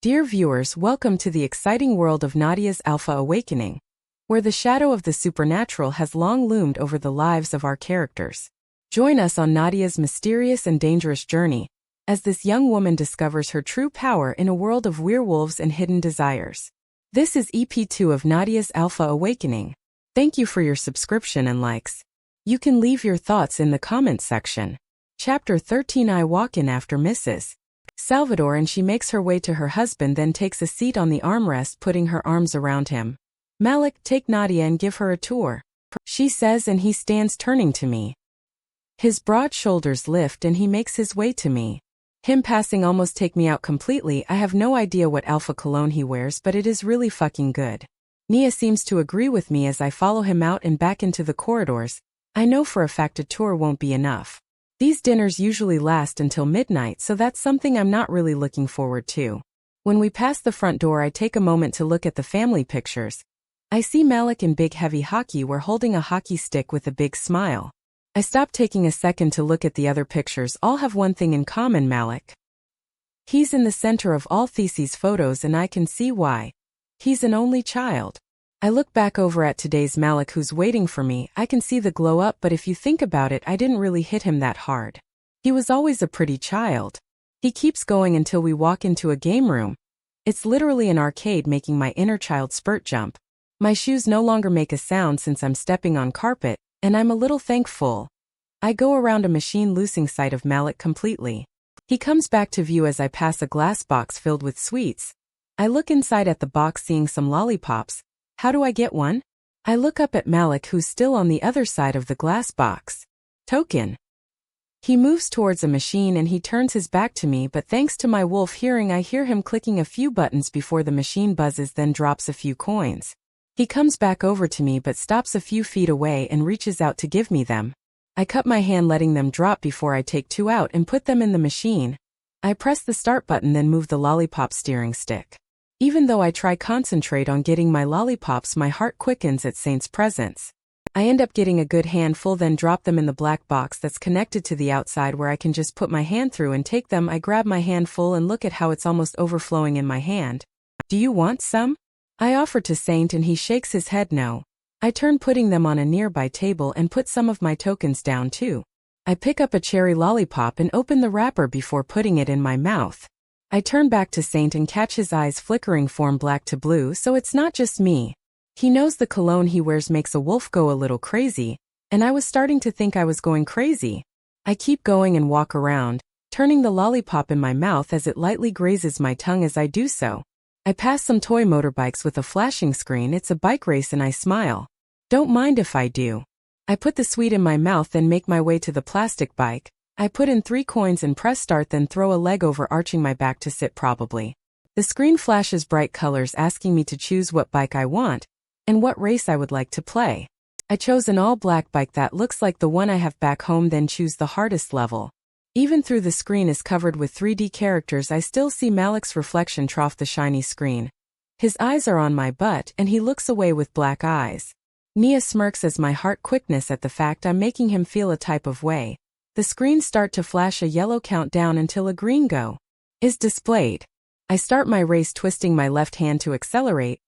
Dear viewers, welcome to the exciting world of Nadia's Alpha Awakening, where the shadow of the supernatural has long loomed over the lives of our characters. Join us on Nadia's mysterious and dangerous journey, as this young woman discovers her true power in a world of werewolves and hidden desires. This is EP2 of Nadia's Alpha Awakening. Thank you for your subscription and likes. You can leave your thoughts in the comment section. Chapter 13. I walk in after Mrs. Salvador and she makes her way to her husband, then takes a seat on the armrest, putting her arms around him. Malic, take Nadia and give her a tour, she says, and he stands turning to me. His broad shoulders lift and he makes his way to me. Him passing almost take me out completely. I have no idea what alpha cologne he wears, but it is really fucking good. Nia seems to agree with me as I follow him out and back into the corridors. I know for a fact a tour won't be enough. These dinners usually last until midnight, so that's something I'm not really looking forward to. When we pass the front door, I take a moment to look at the family pictures. I see Malic in big heavy hockey wear holding a hockey stick with a big smile. I stop, taking a second to look at the other pictures. All have one thing in common: Malic. He's in the center of all these photos, and I can see why. He's an only child. I look back over at today's Malic who's waiting for me. I can see the glow up, but if you think about it, I didn't really hit him that hard. He was always a pretty child. He keeps going until we walk into a game room. It's literally an arcade, making my inner child spurt jump. My shoes no longer make a sound since I'm stepping on carpet, and I'm a little thankful. I go around a machine, losing sight of Malic completely. He comes back to view as I pass a glass box filled with sweets. I look inside at the box, seeing some lollipops. How do I get one? I look up at Malic, who's still on the other side of the glass box. Token. He moves towards a machine and he turns his back to me, but thanks to my wolf hearing, I hear him clicking a few buttons before the machine buzzes, then drops a few coins. He comes back over to me but stops a few feet away and reaches out to give me them. I cup my hand, letting them drop before I take two out and put them in the machine. I press the start button, then move the lollipop steering stick. Even though I try concentrate on getting my lollipops, my heart quickens at Saint's presence. I end up getting a good handful, then drop them in the black box that's connected to the outside where I can just put my hand through and take them. I grab my handful and look at how it's almost overflowing in my hand. Do you want some? I offer to Saint and he shakes his head no. I turn, putting them on a nearby table, and put some of my tokens down too. I pick up a cherry lollipop and open the wrapper before putting it in my mouth. I turn back to Saint and catch his eyes flickering from black to blue, so it's not just me. He knows the cologne he wears makes a wolf go a little crazy, and I was starting to think I was going crazy. I keep going and walk around, turning the lollipop in my mouth as it lightly grazes my tongue as I do so. I pass some toy motorbikes with a flashing screen. It's a bike race and I smile. Don't mind if I do. I put the sweet in my mouth, then make my way to the plastic bike. I put in 3 coins and press start, then throw a leg over, arching my back to sit probably. The screen flashes bright colors, asking me to choose what bike I want and what race I would like to play. I chose an all-black bike that looks like the one I have back home, then choose the hardest level. Even though the screen is covered with 3D characters, I still see Malic's reflection trough the shiny screen. His eyes are on my butt and he looks away with black eyes. Nia smirks as my heart quickness at the fact I'm making him feel a type of way. The screens start to flash a yellow countdown until a green go is displayed. I start my race, twisting my left hand to accelerate.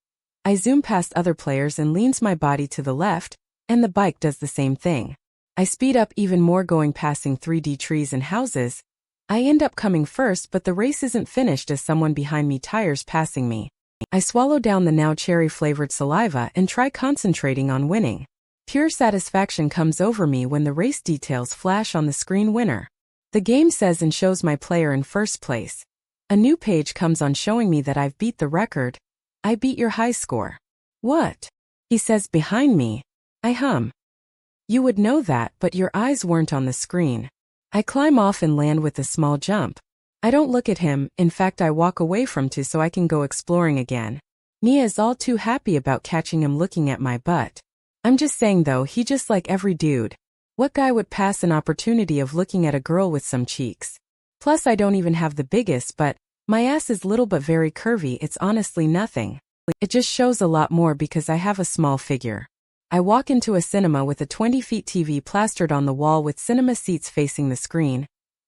I zoom past other players and leans my body to the left, and the bike does the same thing. I speed up even more, going passing 3D trees and houses. I end up coming first, but the race isn't finished as someone behind me tires passing me. I swallow down the now cherry-flavored saliva and try concentrating on winning. Pure satisfaction comes over me when the race details flash on the screen. Winner. The game says and shows my player in first place. A new page comes on showing me that I've beat the record. I beat your high score. What? He says behind me. I hum. You would know that, but your eyes weren't on the screen. I climb off and land with a small jump. I don't look at him, in fact I walk away from him so I can go exploring again. Nia is all too happy about catching him looking at my butt. I'm just saying though, he just like every dude. What guy would pass an opportunity of looking at a girl with some cheeks? Plus I don't even have the biggest butt. My ass is little but very curvy. It's honestly nothing. It just shows a lot more because I have a small figure. I walk into a cinema with a 20-feet TV plastered on the wall with cinema seats facing the screen.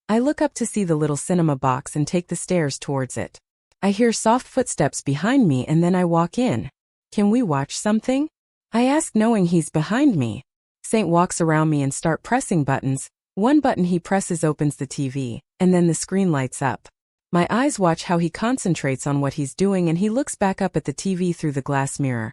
I look up to see the little cinema box and take the stairs towards it. I hear soft footsteps behind me and then I walk in. Can we watch something? I ask knowing he's behind me. Saint walks around me and start pressing buttons. One button he presses opens the TV, and then the screen lights up. My eyes watch how he concentrates on what he's doing and he looks back up at the TV through the glass mirror.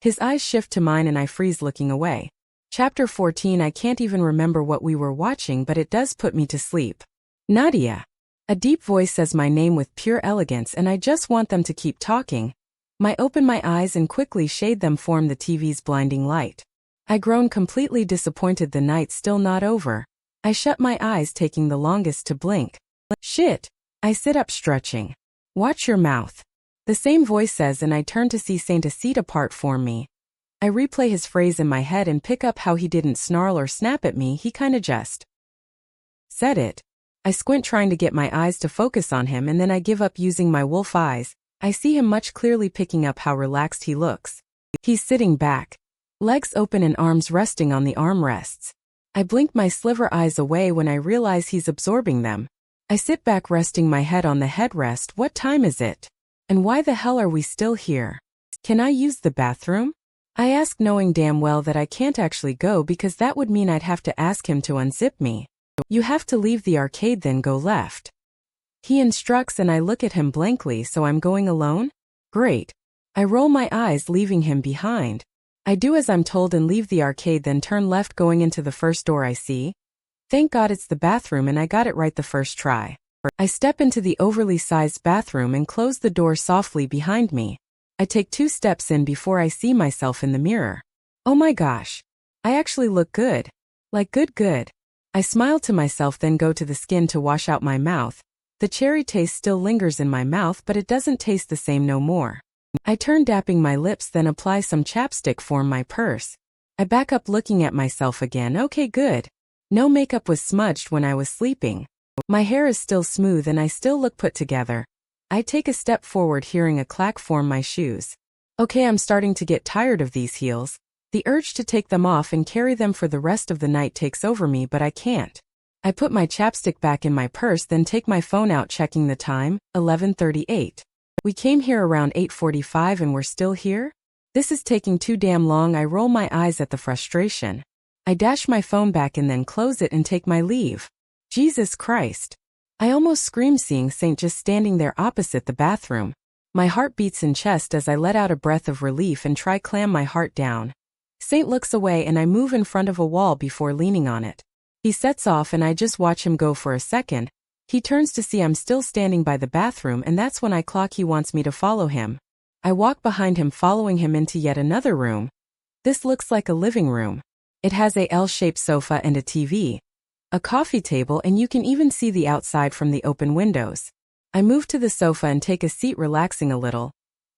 His eyes shift to mine and I freeze looking away. Chapter 14. I can't even remember what we were watching, but it does put me to sleep. Nadia. A deep voice says my name with pure elegance and I just want them to keep talking. I open my eyes and quickly shade them from the TV's blinding light. I groan completely disappointed, the night's still not over. I shut my eyes, taking the longest to blink. Shit. I sit up stretching. Watch your mouth. The same voice says and I turn to see Saint a seat apart from me. I replay his phrase in my head and pick up how he didn't snarl or snap at me, he kinda just said it. I squint trying to get my eyes to focus on him and then I give up using my wolf eyes. I see him much clearly, picking up how relaxed he looks. He's sitting back, legs open and arms resting on the armrests. I blink my sliver eyes away when I realize he's absorbing them. I sit back resting my head on the headrest. What time is it? And why the hell are we still here? Can I use the bathroom? I ask knowing damn well that I can't actually go because that would mean I'd have to ask him to unzip me. You have to leave the arcade then go left. He instructs and I look at him blankly. So I'm going alone? Great. I roll my eyes, leaving him behind. I do as I'm told and leave the arcade, then turn left going into the first door I see. Thank God it's the bathroom and I got it right the first try. I step into the overly sized bathroom and close the door softly behind me. I take 2 steps in before I see myself in the mirror. Oh my gosh. I actually look good. Like good. I smile to myself, then go to the skin to wash out my mouth. The cherry taste still lingers in my mouth, but it doesn't taste the same no more. I turn, dapping my lips, then apply some chapstick for my purse. I back up looking at myself again. Okay, good. No makeup was smudged when I was sleeping. My hair is still smooth and I still look put together. I take a step forward, hearing a clack form my shoes. Okay, I'm starting to get tired of these heels. The urge to take them off and carry them for the rest of the night takes over me, but I can't. I put my chapstick back in my purse, then take my phone out, checking the time, 11:38. We came here around 8:45 and we're still here? This is taking too damn long. I roll my eyes at the frustration. I dash my phone back and then close it and take my leave. Jesus Christ. I almost scream seeing Saint just standing there opposite the bathroom. My heart beats in chest as I let out a breath of relief and try clam my heart down. Saint looks away and I move in front of a wall before leaning on it. He sets off and I just watch him go for a second. He turns to see I'm still standing by the bathroom, and that's when I clock he wants me to follow him. I walk behind him, following him into yet another room. This looks like a living room. It has a L-shaped sofa and a TV, a coffee table, and you can even see the outside from the open windows. I move to the sofa and take a seat, relaxing a little.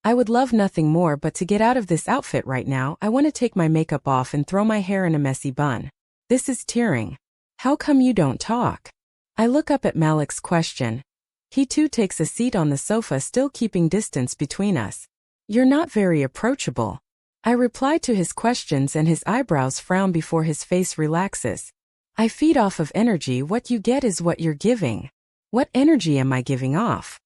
I would love nothing more but to get out of this outfit right now. I want to take my makeup off and throw my hair in a messy bun. This is tearing. How come you don't talk? I look up at Malic's question. He too takes a seat on the sofa, still keeping distance between us. You're not very approachable. I reply to his questions and his eyebrows frown before his face relaxes. I feed off of energy. What you get is what you're giving. What energy am I giving off?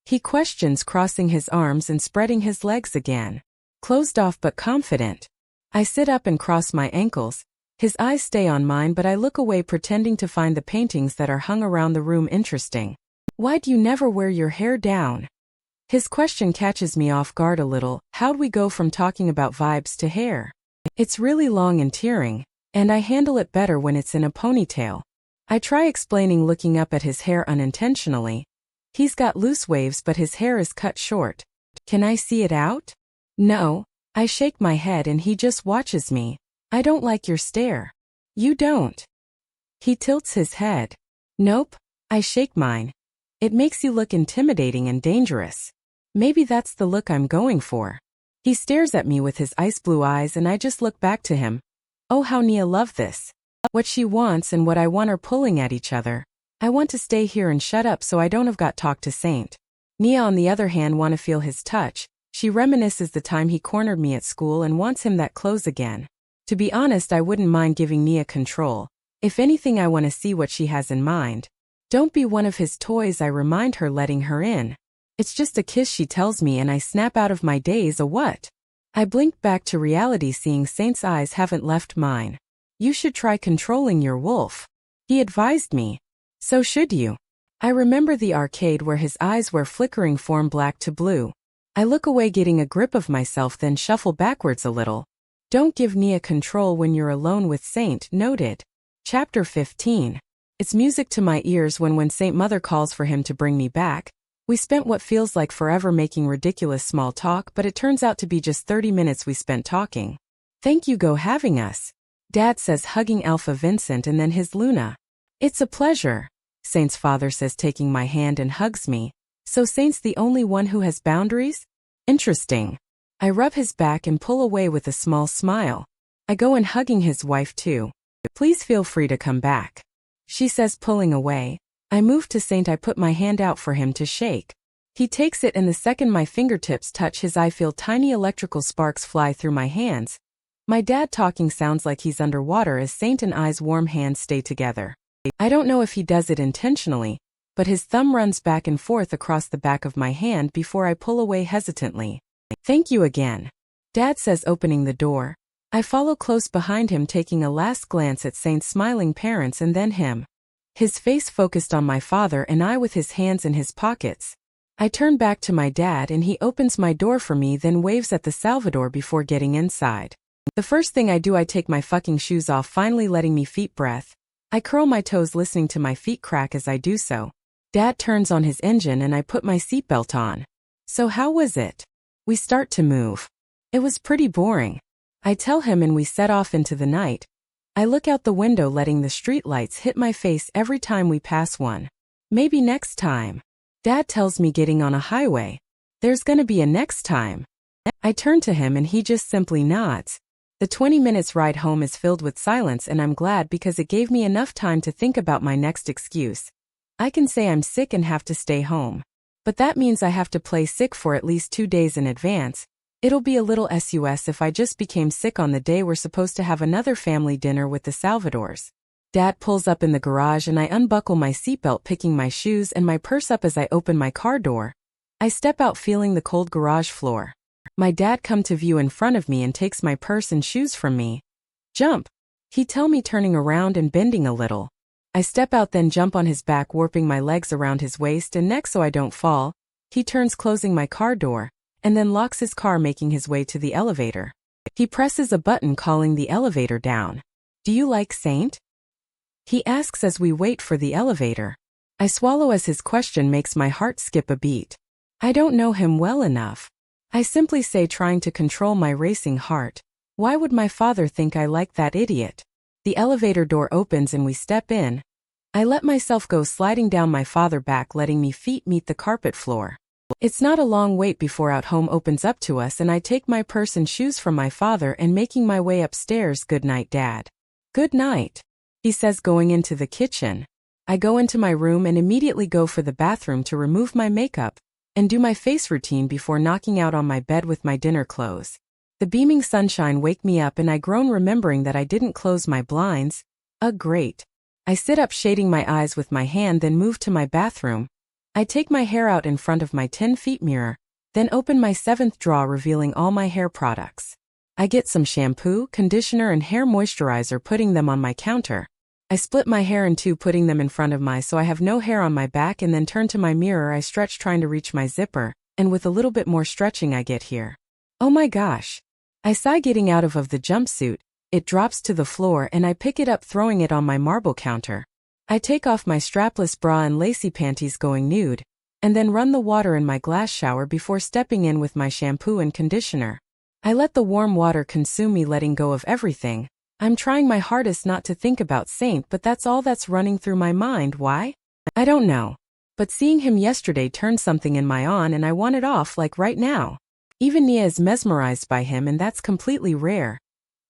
He questions, crossing his arms and spreading his legs again. Closed off but confident. I sit up and cross my ankles. His eyes stay on mine, but I look away, pretending to find the paintings that are hung around the room interesting. Why do you never wear your hair down? His question catches me off guard a little. How'd we go from talking about vibes to hair? It's really long and tearing, and I handle it better when it's in a ponytail. I try explaining, looking up at his hair unintentionally. He's got loose waves, but his hair is cut short. Can I see it out? No. I shake my head and he just watches me. I don't like your stare. You don't. He tilts his head. Nope. I shake mine. It makes you look intimidating and dangerous. Maybe that's the look I'm going for. He stares at me with his ice blue eyes and I just look back to him. Oh, how Nia love this. What she wants and what I want are pulling at each other. I want to stay here and shut up so I don't have got talk to Saint. Nia, on the other hand, want to feel his touch. She reminisces the time he cornered me at school and wants him that close again. To be honest, I wouldn't mind giving Nia control. If anything, I want to see what she has in mind. Don't be one of his toys, I remind her, letting her in. It's just a kiss, she tells me, and I snap out of my daze. A what? I blink back to reality, seeing Saint's eyes haven't left mine. You should try controlling your wolf, he advised me. So should you. I remember the arcade where his eyes were flickering from black to blue. I look away, getting a grip of myself, then shuffle backwards a little. Don't give Nia control when you're alone with Saint, noted. Chapter 15. It's music to my ears when Saint Mother calls for him to bring me back. We spent what feels like forever making ridiculous small talk, but it turns out to be just 30 minutes we spent talking. Thank you go having us, Dad says, hugging Alpha Vincent and then his Luna. It's a pleasure, Saint's father says, taking my hand and hugs me. So Saint's the only one who has boundaries? Interesting. I rub his back and pull away with a small smile. I go in, hugging his wife too. Please feel free to come back, she says, pulling away. I move to Saint. I put my hand out for him to shake. He takes it, and the second my fingertips touch his, I feel tiny electrical sparks fly through my hands. My dad talking sounds like he's underwater as Saint and I's warm hands stay together. I don't know if he does it intentionally, but his thumb runs back and forth across the back of my hand before I pull away hesitantly. Thank you again, Dad says, opening the door. I follow close behind him, taking a last glance at Saint's smiling parents and then him. His face focused on my father and I with his hands in his pockets. I turn back to my dad and he opens my door for me, then waves at the Salvador before getting inside. The first thing I do, I take my fucking shoes off, finally letting me feet breath. I curl my toes, listening to my feet crack as I do so. Dad turns on his engine and I put my seatbelt on. So how was it? We start to move. It was pretty boring, I tell him, and we set off into the night. I look out the window, letting the street lights hit my face every time we pass one. Maybe next time, Dad tells me, getting on a highway. There's gonna be a next time. I turn to him and he just simply nods. The 20 minutes ride home is filled with silence, and I'm glad because it gave me enough time to think about my next excuse. I can say I'm sick and have to stay home. But that means I have to play sick for at least 2 days in advance. It'll be a little sus if I just became sick on the day we're supposed to have another family dinner with the Salvadors. Dad pulls up in the garage and I unbuckle my seatbelt, picking my shoes and my purse up as I open my car door. I step out, feeling the cold garage floor. My dad come to view in front of me and takes my purse and shoes from me. Jump, he tell me, turning around and bending a little. I step out, then jump on his back, warping my legs around his waist and neck so I don't fall. He turns, closing my car door, and then locks his car, making his way to the elevator. He presses a button, calling the elevator down. Do you like Saint? He asks as we wait for the elevator. I swallow as his question makes my heart skip a beat. I don't know him well enough. I simply say, trying to control my racing heart. Why would my father think I like that idiot? The elevator door opens and we step in. I let myself go, sliding down my father back, letting me feet meet the carpet floor. It's not a long wait before out home opens up to us, and I take my purse and shoes from my father and making my way upstairs. Good night, Dad. Good night, he says, going into the kitchen. I go into my room and immediately go for the bathroom to remove my makeup and do my face routine before knocking out on my bed with my dinner clothes. The beaming sunshine wake me up and I groan, remembering that I didn't close my blinds. Great. I sit up, shading my eyes with my hand, then move to my bathroom. I take my hair out in front of my 10-feet mirror, then open my 7th drawer, revealing all my hair products. I get some shampoo, conditioner, and hair moisturizer, putting them on my counter. I split my hair in two, putting them in front of my so I have no hair on my back, and then turn to my mirror. I stretch, trying to reach my zipper, and with a little bit more stretching I get here. Oh my gosh. I sigh, getting out of the jumpsuit. It drops to the floor and I pick it up, throwing it on my marble counter. I take off my strapless bra and lacy panties, going nude, and then run the water in my glass shower before stepping in with my shampoo and conditioner. I let the warm water consume me, letting go of everything. I'm trying my hardest not to think about Saint, but that's all that's running through my mind. Why? I don't know. But seeing him yesterday turned something in my on, and I want it off, like right now. Even Nia is mesmerized by him, and that's completely rare.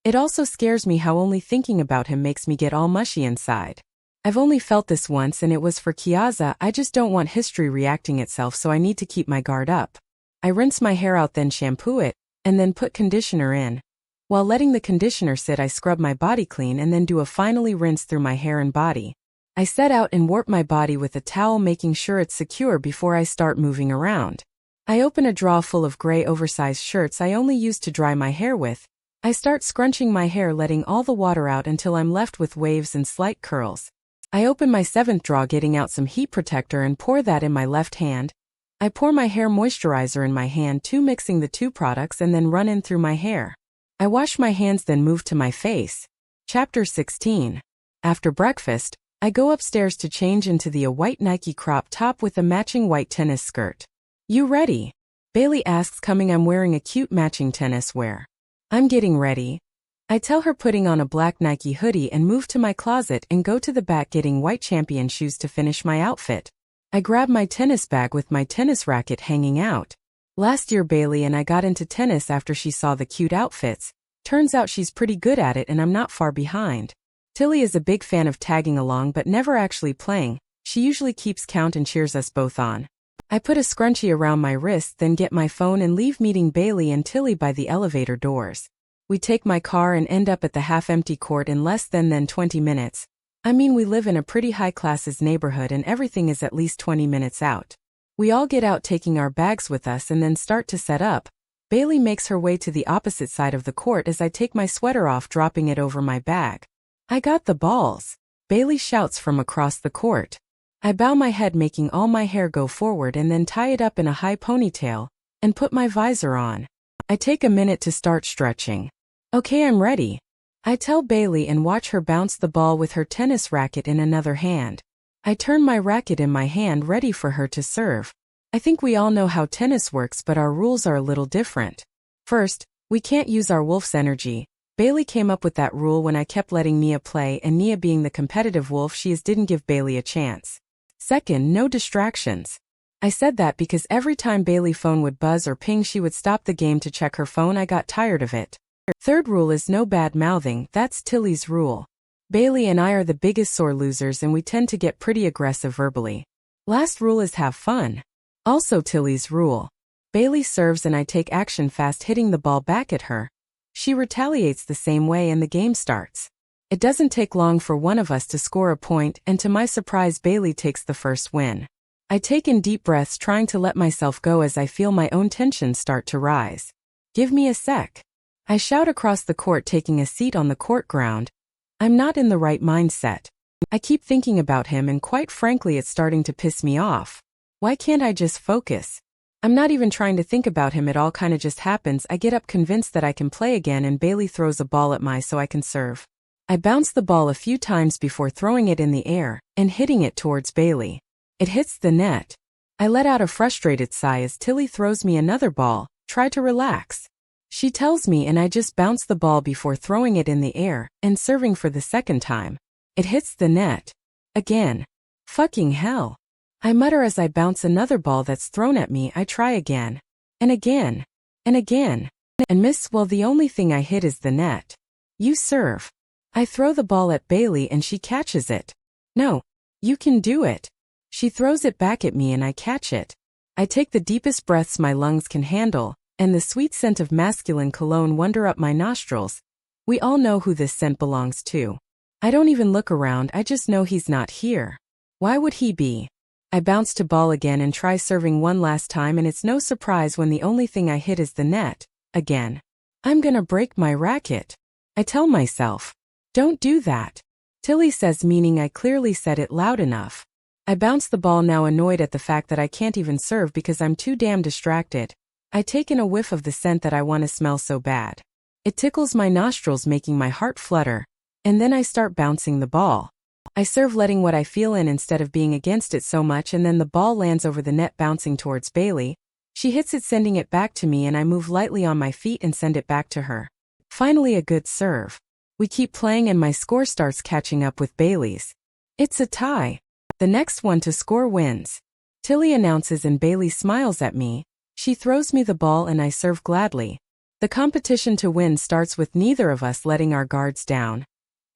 It also scares me how only thinking about him makes me get all mushy inside. I've only felt this once, and it was for 𝐊𝐤𝐧𝐶. I just don't want history reacting itself, so I need to keep my guard up. I rinse my hair out, then shampoo it, and then put conditioner in. While letting the conditioner sit, I scrub my body clean and then do a finally rinse through my hair and body. I set out and warp my body with a towel, making sure it's secure before I start moving around. I open a drawer full of gray oversized shirts I only use to dry my hair with. I start scrunching my hair, letting all the water out until I'm left with waves and slight curls. I open my 7th drawer, getting out some heat protector, and pour that in my left hand. I pour my hair moisturizer in my hand too, mixing the two products, and then run in through my hair. I wash my hands, then move to my face. Chapter 16. After breakfast, I go upstairs to change into the white Nike crop top with a matching white tennis skirt. "You ready?" Bailey asks, coming. I'm wearing a cute matching tennis wear. "I'm getting ready." I tell her, putting on a black Nike hoodie, and move to my closet and go to the back, getting white champion shoes to finish my outfit. I grab my tennis bag with my tennis racket hanging out. Last year Bailey and I got into tennis after she saw the cute outfits. Turns out she's pretty good at it and I'm not far behind. Tilly is a big fan of tagging along but never actually playing. She usually keeps count and cheers us both on. I put a scrunchie around my wrist, then get my phone and leave, meeting Bailey and Tilly by the elevator doors. We take my car and end up at the half-empty court in less than 20 minutes. I mean, we live in a pretty high-classes neighborhood and everything is at least 20 minutes out. We all get out, taking our bags with us, and then start to set up. Bailey makes her way to the opposite side of the court as I take my sweater off, dropping it over my bag. "I got the balls," Bailey shouts from across the court. I bow my head, making all my hair go forward, and then tie it up in a high ponytail, and put my visor on. I take a minute to start stretching. "Okay, I'm ready," I tell Bailey, and watch her bounce the ball with her tennis racket in another hand. I turn my racket in my hand, ready for her to serve. I think we all know how tennis works, but our rules are a little different. First, we can't use our wolf's energy. Bailey came up with that rule when I kept letting Nia play, and Nia, being the competitive wolf she is, didn't give Bailey a chance. Second, no distractions. I said that because every time Bailey's phone would buzz or ping, she would stop the game to check her phone. I got tired of it. Third rule is no bad mouthing. That's Tilly's rule. Bailey and I are the biggest sore losers and we tend to get pretty aggressive verbally. Last rule is have fun. Also Tilly's rule. Bailey serves and I take action fast, hitting the ball back at her. She retaliates the same way and the game starts. It doesn't take long for one of us to score a point, and to my surprise Bailey takes the first win. I take in deep breaths, trying to let myself go as I feel my own tension start to rise. "Give me a sec," I shout across the court, taking a seat on the court ground. I'm not in the right mindset. I keep thinking about him and quite frankly it's starting to piss me off. Why can't I just focus? I'm not even trying to think about him, it all kinda just happens. I get up convinced that I can play again and Bailey throws a ball at me so I can serve. I bounce the ball a few times before throwing it in the air and hitting it towards Bailey. It hits the net. I let out a frustrated sigh as Tilly throws me another ball. "Try to relax," she tells me, and I just bounce the ball before throwing it in the air and serving for the second time. It hits the net. Again. Fucking hell. I mutter as I bounce another ball that's thrown at me. I try again. And again. And again. And miss. Well, the only thing I hit is the net. "You serve." I throw the ball at Bailey and she catches it. "No. You can do it." She throws it back at me and I catch it. I take the deepest breaths my lungs can handle, and the sweet scent of masculine cologne wander up my nostrils. We all know who this scent belongs to. I don't even look around, I just know he's not here. Why would he be? I bounce to ball again and try serving one last time, and it's no surprise when the only thing I hit is the net. Again. I'm gonna break my racket. I tell myself. Don't do that. Tilly says, meaning I clearly said it loud enough. I bounce the ball, now annoyed at the fact that I can't even serve because I'm too damn distracted. I take in a whiff of the scent that I want to smell so bad. It tickles my nostrils, making my heart flutter. And then I start bouncing the ball. I serve, letting what I feel in instead of being against it so much, and then the ball lands over the net, bouncing towards Bailey. She hits it, sending it back to me, and I move lightly on my feet and send it back to her. Finally a good serve. We keep playing and my score starts catching up with Bailey's. It's a tie. The next one to score wins. Tilly announces and Bailey smiles at me. She throws me the ball and I serve gladly. The competition to win starts with neither of us letting our guards down.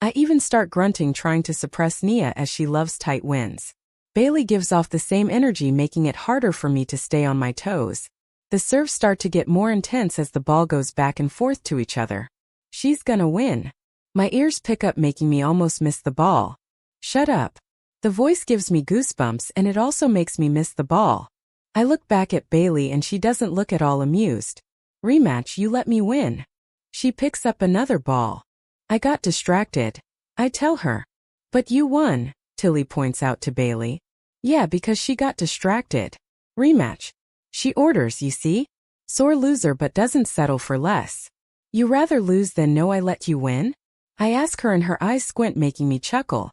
I even start grunting, trying to suppress Nia as she loves tight wins. Bailey gives off the same energy, making it harder for me to stay on my toes. The serves start to get more intense as the ball goes back and forth to each other. She's gonna win. My ears pick up, making me almost miss the ball. Shut up. The voice gives me goosebumps and it also makes me miss the ball. I look back at Bailey and she doesn't look at all amused. Rematch, you let me win. She picks up another ball. I got distracted. I tell her. But you won, Tilly points out to Bailey. Yeah, because she got distracted. Rematch. She orders, you see? Sore loser but doesn't settle for less. You rather lose than know I let you win? I ask her and her eyes squint, making me chuckle.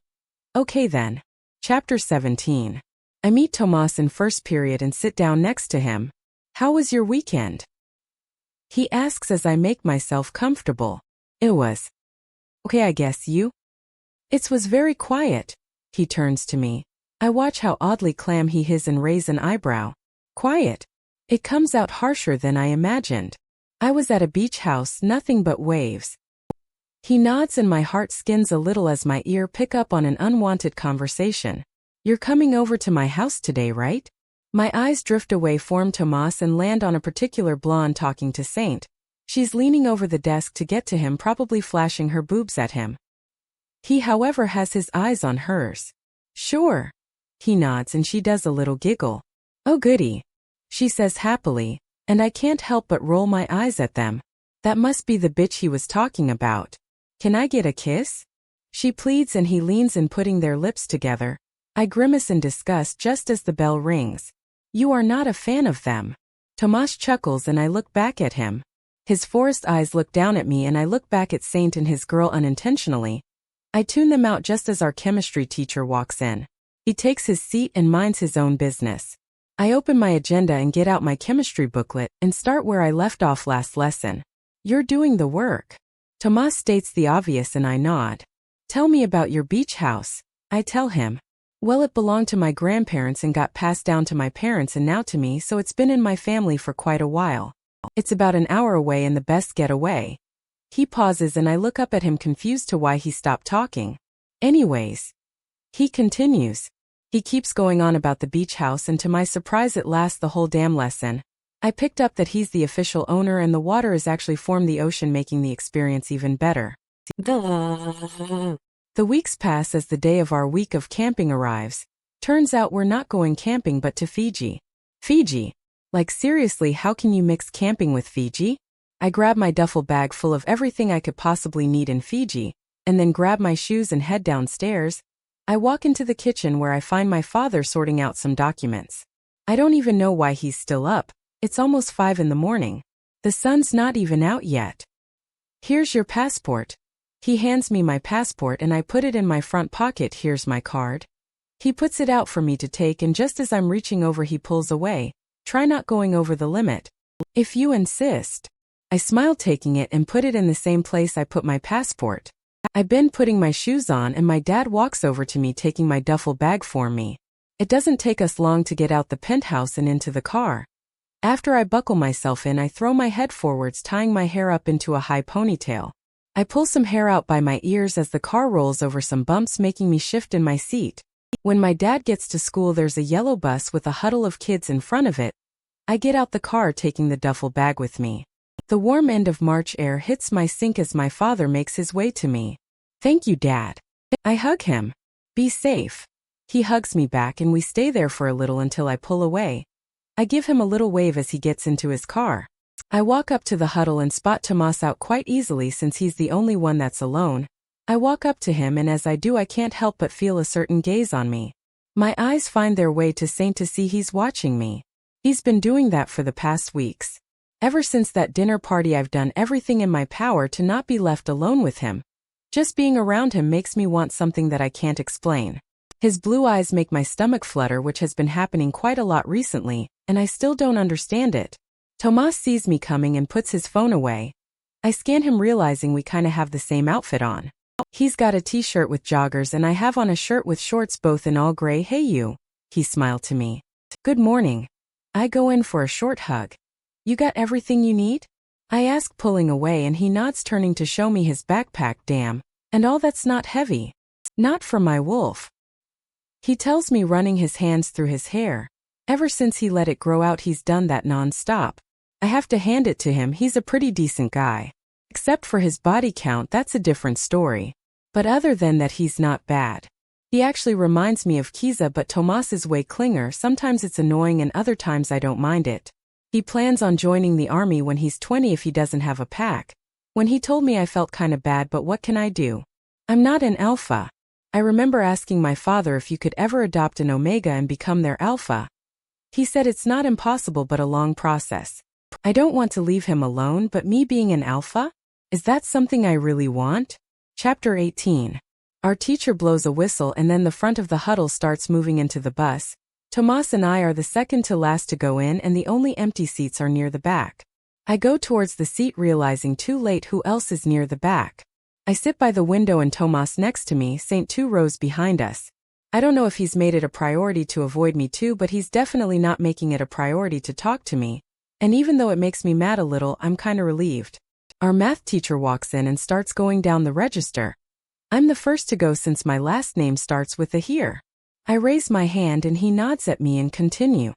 Okay then. Chapter 17. I meet Tomas in first period and sit down next to him. How was your weekend? He asks as I make myself comfortable. It was. Okay, I guess you? It was very quiet. He turns to me. I watch how oddly calm he is and raise an eyebrow. Quiet. It comes out harsher than I imagined. I was at a beach house, nothing but waves. He nods and my heart skins a little as my ear pick up on an unwanted conversation. You're coming over to my house today, right? My eyes drift away from Tomas and land on a particular blonde talking to Saint. She's leaning over the desk to get to him, probably flashing her boobs at him. He, however, has his eyes on hers. Sure. He nods and she does a little giggle. Oh goody. She says happily, and I can't help but roll my eyes at them. That must be the bitch he was talking about. Can I get a kiss? She pleads and he leans in, putting their lips together. I grimace in disgust just as the bell rings. You are not a fan of them. Tomas chuckles and I look back at him. His forest eyes look down at me and I look back at Saint and his girl unintentionally. I tune them out just as our chemistry teacher walks in. He takes his seat and minds his own business. I open my agenda and get out my chemistry booklet and start where I left off last lesson. You're doing the work. Tomas states the obvious and I nod. Tell me about your beach house. I tell him. Well, it belonged to my grandparents and got passed down to my parents and now to me, so it's been in my family for quite a while. It's about an hour away and the best getaway. He pauses and I look up at him, confused to why he stopped talking. Anyways. He continues. He keeps going on about the beach house and to my surprise it lasts the whole damn lesson. I picked up that he's the official owner and the water is actually from the ocean, making the experience even better. The weeks pass as the day of our week of camping arrives. Turns out we're not going camping but to Fiji. Fiji? Like seriously, how can you mix camping with Fiji? I grab my duffel bag full of everything I could possibly need in Fiji, and then grab my shoes and head downstairs. I walk into the kitchen where I find my father sorting out some documents. I don't even know why he's still up. It's almost 5 in the morning. The sun's not even out yet. Here's your passport. He hands me my passport and I put it in my front pocket. Here's my card. He puts it out for me to take and just as I'm reaching over he pulls away. Try not going over the limit. If you insist. I smile, taking it and put it in the same place I put my passport. I've been putting my shoes on and my dad walks over to me, taking my duffel bag for me. It doesn't take us long to get out the penthouse and into the car. After I buckle myself in, I throw my head forwards, tying my hair up into a high ponytail. I pull some hair out by my ears as the car rolls over some bumps, making me shift in my seat. When my dad gets to school, there's a yellow bus with a huddle of kids in front of it. I get out the car, taking the duffel bag with me. The warm end of March air hits my sink as my father makes his way to me. Thank you, Dad. I hug him. Be safe. He hugs me back and we stay there for a little until I pull away. I give him a little wave as he gets into his car. I walk up to the huddle and spot Tomas out quite easily since he's the only one that's alone. I walk up to him and as I do I can't help but feel a certain gaze on me. My eyes find their way to Saint to see he's watching me. He's been doing that for the past weeks. Ever since that dinner party I've done everything in my power to not be left alone with him. Just being around him makes me want something that I can't explain. His blue eyes make my stomach flutter, which has been happening quite a lot recently, and I still don't understand it. Tomas sees me coming and puts his phone away. I scan him, realizing we kinda have the same outfit on. He's got a t-shirt with joggers and I have on a shirt with shorts, both in all gray. Hey you, he smiled to me. Good morning. I go in for a short hug. You got everything you need? I ask, pulling away, and he nods, turning to show me his backpack. Damn, and all that's not heavy. Not for my wolf. He tells me, running his hands through his hair. Ever since he let it grow out he's done that non-stop. I have to hand it to him, he's a pretty decent guy. Except for his body count, that's a different story. But other than that he's not bad. He actually reminds me of 𝐊𝐵 but 𝐊𝐼𝐧𝐻𝐸. Sometimes it's annoying and other times I don't mind it. He plans on joining the army when he's 20 if he doesn't have a pack. When he told me I felt kinda bad, but what can I do? I'm not an alpha. I remember asking my father if you could ever adopt an omega and become their alpha. He said it's not impossible but a long process. I don't want to leave him alone, but me being an alpha? Is that something I really want? Chapter 18. Our teacher blows a whistle and then the front of the huddle starts moving into the bus. Tomas and I are the second to last to go in and the only empty seats are near the back. I go towards the seat realizing too late who else is near the back. I sit by the window and Tomas next to me, Saint 2 rows behind us. I don't know if he's made it a priority to avoid me too, but he's definitely not making it a priority to talk to me. And even though it makes me mad a little, I'm kinda relieved. Our math teacher walks in and starts going down the register. I'm the first to go since my last name starts with a here. I raise my hand and he nods at me and continue.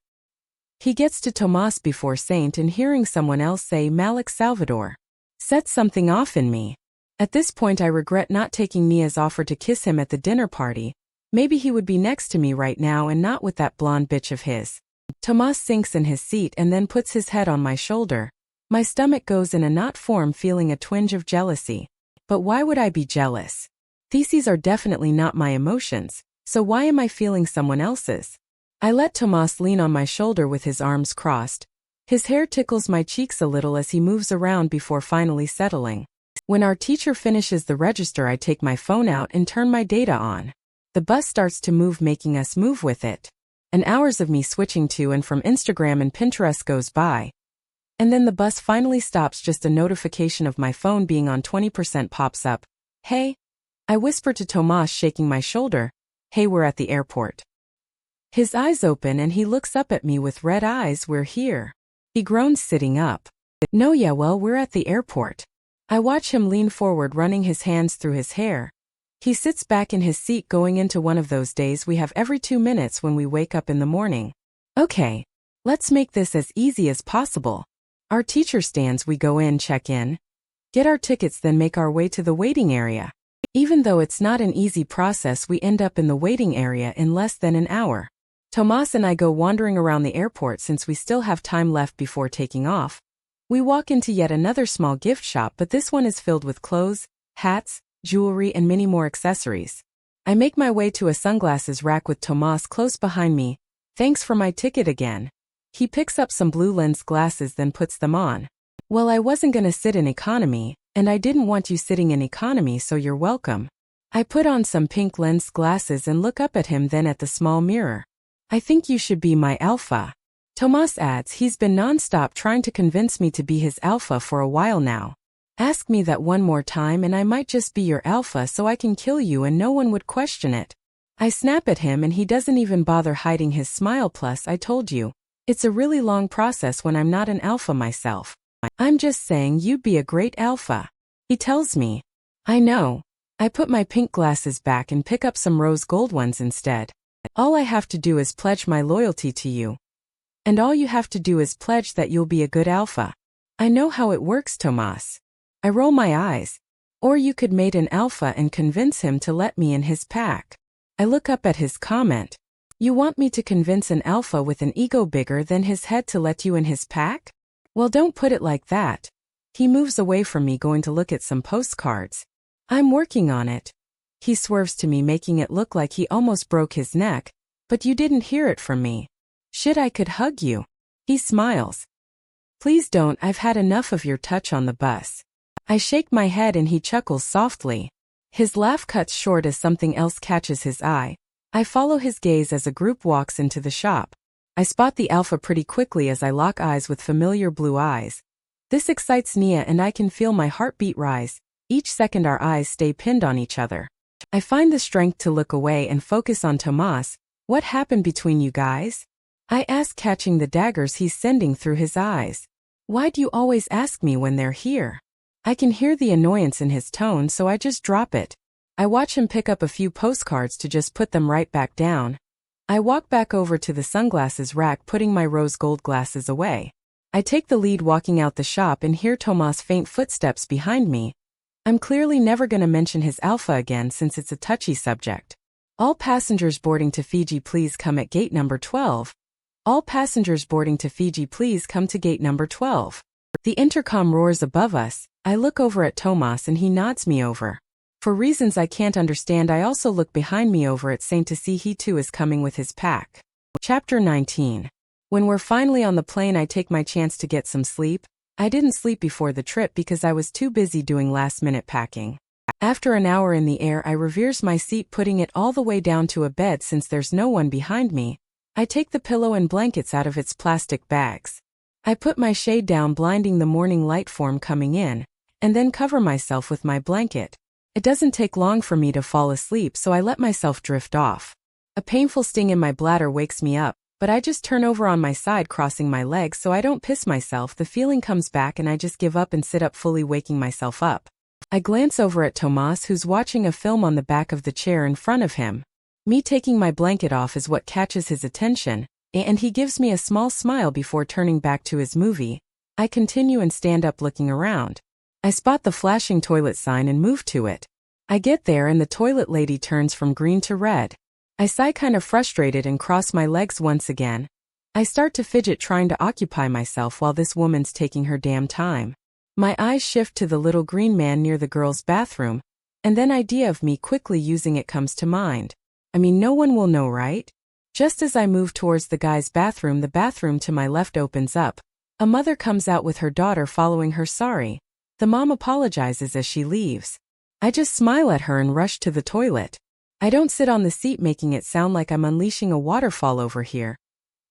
He gets to Tomas before Saint and hearing someone else say Malic Salvador sets something off in me. At this point I regret not taking Nia's offer to kiss him at the dinner party. Maybe he would be next to me right now and not with that blonde bitch of his. Tomas sinks in his seat and then puts his head on my shoulder. My stomach goes in a knot form, feeling a twinge of jealousy. But why would I be jealous? Theses are definitely not my emotions, so why am I feeling someone else's? I let Tomas lean on my shoulder with his arms crossed. His hair tickles my cheeks a little as he moves around before finally settling. When our teacher finishes the register, I take my phone out and turn my data on. The bus starts to move, making us move with it. And hours of me switching to and from Instagram and Pinterest goes by. And then the bus finally stops. Just a notification of my phone being on 20% pops up. Hey? I whisper to Tomas, shaking my shoulder. Hey, we're at the airport. His eyes open and he looks up at me with red eyes. We're here. He groans, sitting up. No, yeah, well, we're at the airport. I watch him lean forward, running his hands through his hair. He sits back in his seat, going into one of those days we have every 2 minutes when we wake up in the morning. Okay, let's make this as easy as possible. Our teacher stands, we go in, check in, get our tickets, then make our way to the waiting area. Even though it's not an easy process, we end up in the waiting area in less than an hour. Tomas and I go wandering around the airport since we still have time left before taking off. We walk into yet another small gift shop, but this one is filled with clothes, hats, jewelry, and many more accessories. I make my way to a sunglasses rack with Tomas close behind me. Thanks for my ticket again. He picks up some blue lens glasses, then puts them on. Well, I wasn't gonna sit in economy, and I didn't want you sitting in economy, so you're welcome. I put on some pink lens glasses and look up at him, then at the small mirror. I think you should be my alpha. Tomas adds he's been non-stop trying to convince me to be his alpha for a while now. Ask me that one more time and I might just be your alpha so I can kill you and no one would question it. I snap at him and he doesn't even bother hiding his smile. Plus, I told you, it's a really long process when I'm not an alpha myself. I'm just saying you'd be a great alpha. He tells me. I know. I put my pink glasses back and pick up some rose gold ones instead. All I have to do is pledge my loyalty to you. And all you have to do is pledge that you'll be a good alpha. I know how it works, Tomas. I roll my eyes. Or you could mate an alpha and convince him to let me in his pack. I look up at his comment. You want me to convince an alpha with an ego bigger than his head to let you in his pack? Well, don't put it like that. He moves away from me, going to look at some postcards. I'm working on it. He swerves to me, making it look like he almost broke his neck. But you didn't hear it from me. Shit, I could hug you. He smiles. Please don't, I've had enough of your touch on the bus. I shake my head and he chuckles softly. His laugh cuts short as something else catches his eye. I follow his gaze as a group walks into the shop. I spot the alpha pretty quickly as I lock eyes with familiar blue eyes. This excites Nia and I can feel my heartbeat rise. Each second our eyes stay pinned on each other. I find the strength to look away and focus on Tomas. What happened between you guys? I ask, catching the daggers he's sending through his eyes. Why do you always ask me when they're here? I can hear the annoyance in his tone, so I just drop it. I watch him pick up a few postcards to just put them right back down. I walk back over to the sunglasses rack, putting my rose gold glasses away. I take the lead walking out the shop and hear Tomas' faint footsteps behind me. I'm clearly never gonna mention his alpha again since it's a touchy subject. All passengers boarding to Fiji please come at gate number 12. All passengers boarding to Fiji please come to gate number 12. The intercom roars above us. I look over at Tomas and he nods me over. For reasons I can't understand, I also look behind me over at Saint to see he too is coming with his pack. Chapter 19. When we're finally on the plane, I take my chance to get some sleep. I didn't sleep before the trip because I was too busy doing last-minute packing. After an hour in the air, I reverse my seat, putting it all the way down to a bed since there's no one behind me. I take the pillow and blankets out of its plastic bags. I put my shade down, blinding the morning light form coming in, and then cover myself with my blanket. It doesn't take long for me to fall asleep, so I let myself drift off. A painful sting in my bladder wakes me up, but I just turn over on my side, crossing my legs so I don't piss myself. The feeling comes back and I just give up and sit up, fully waking myself up. I glance over at Tomas, who's watching a film on the back of the chair in front of him. Me taking my blanket off is what catches his attention, and he gives me a small smile before turning back to his movie. I continue and stand up, looking around. I spot the flashing toilet sign and move to it. I get there and the toilet lady turns from green to red. I sigh, kind of frustrated, and cross my legs once again. I start to fidget, trying to occupy myself while this woman's taking her damn time. My eyes shift to the little green man near the girls' bathroom, and then idea of me quickly using it comes to mind. I mean, no one will know, right? Just as I move towards the guy's bathroom, the bathroom to my left opens up. A mother comes out with her daughter following her. Sorry. The mom apologizes as she leaves. I just smile at her and rush to the toilet. I don't sit on the seat, making it sound like I'm unleashing a waterfall over here.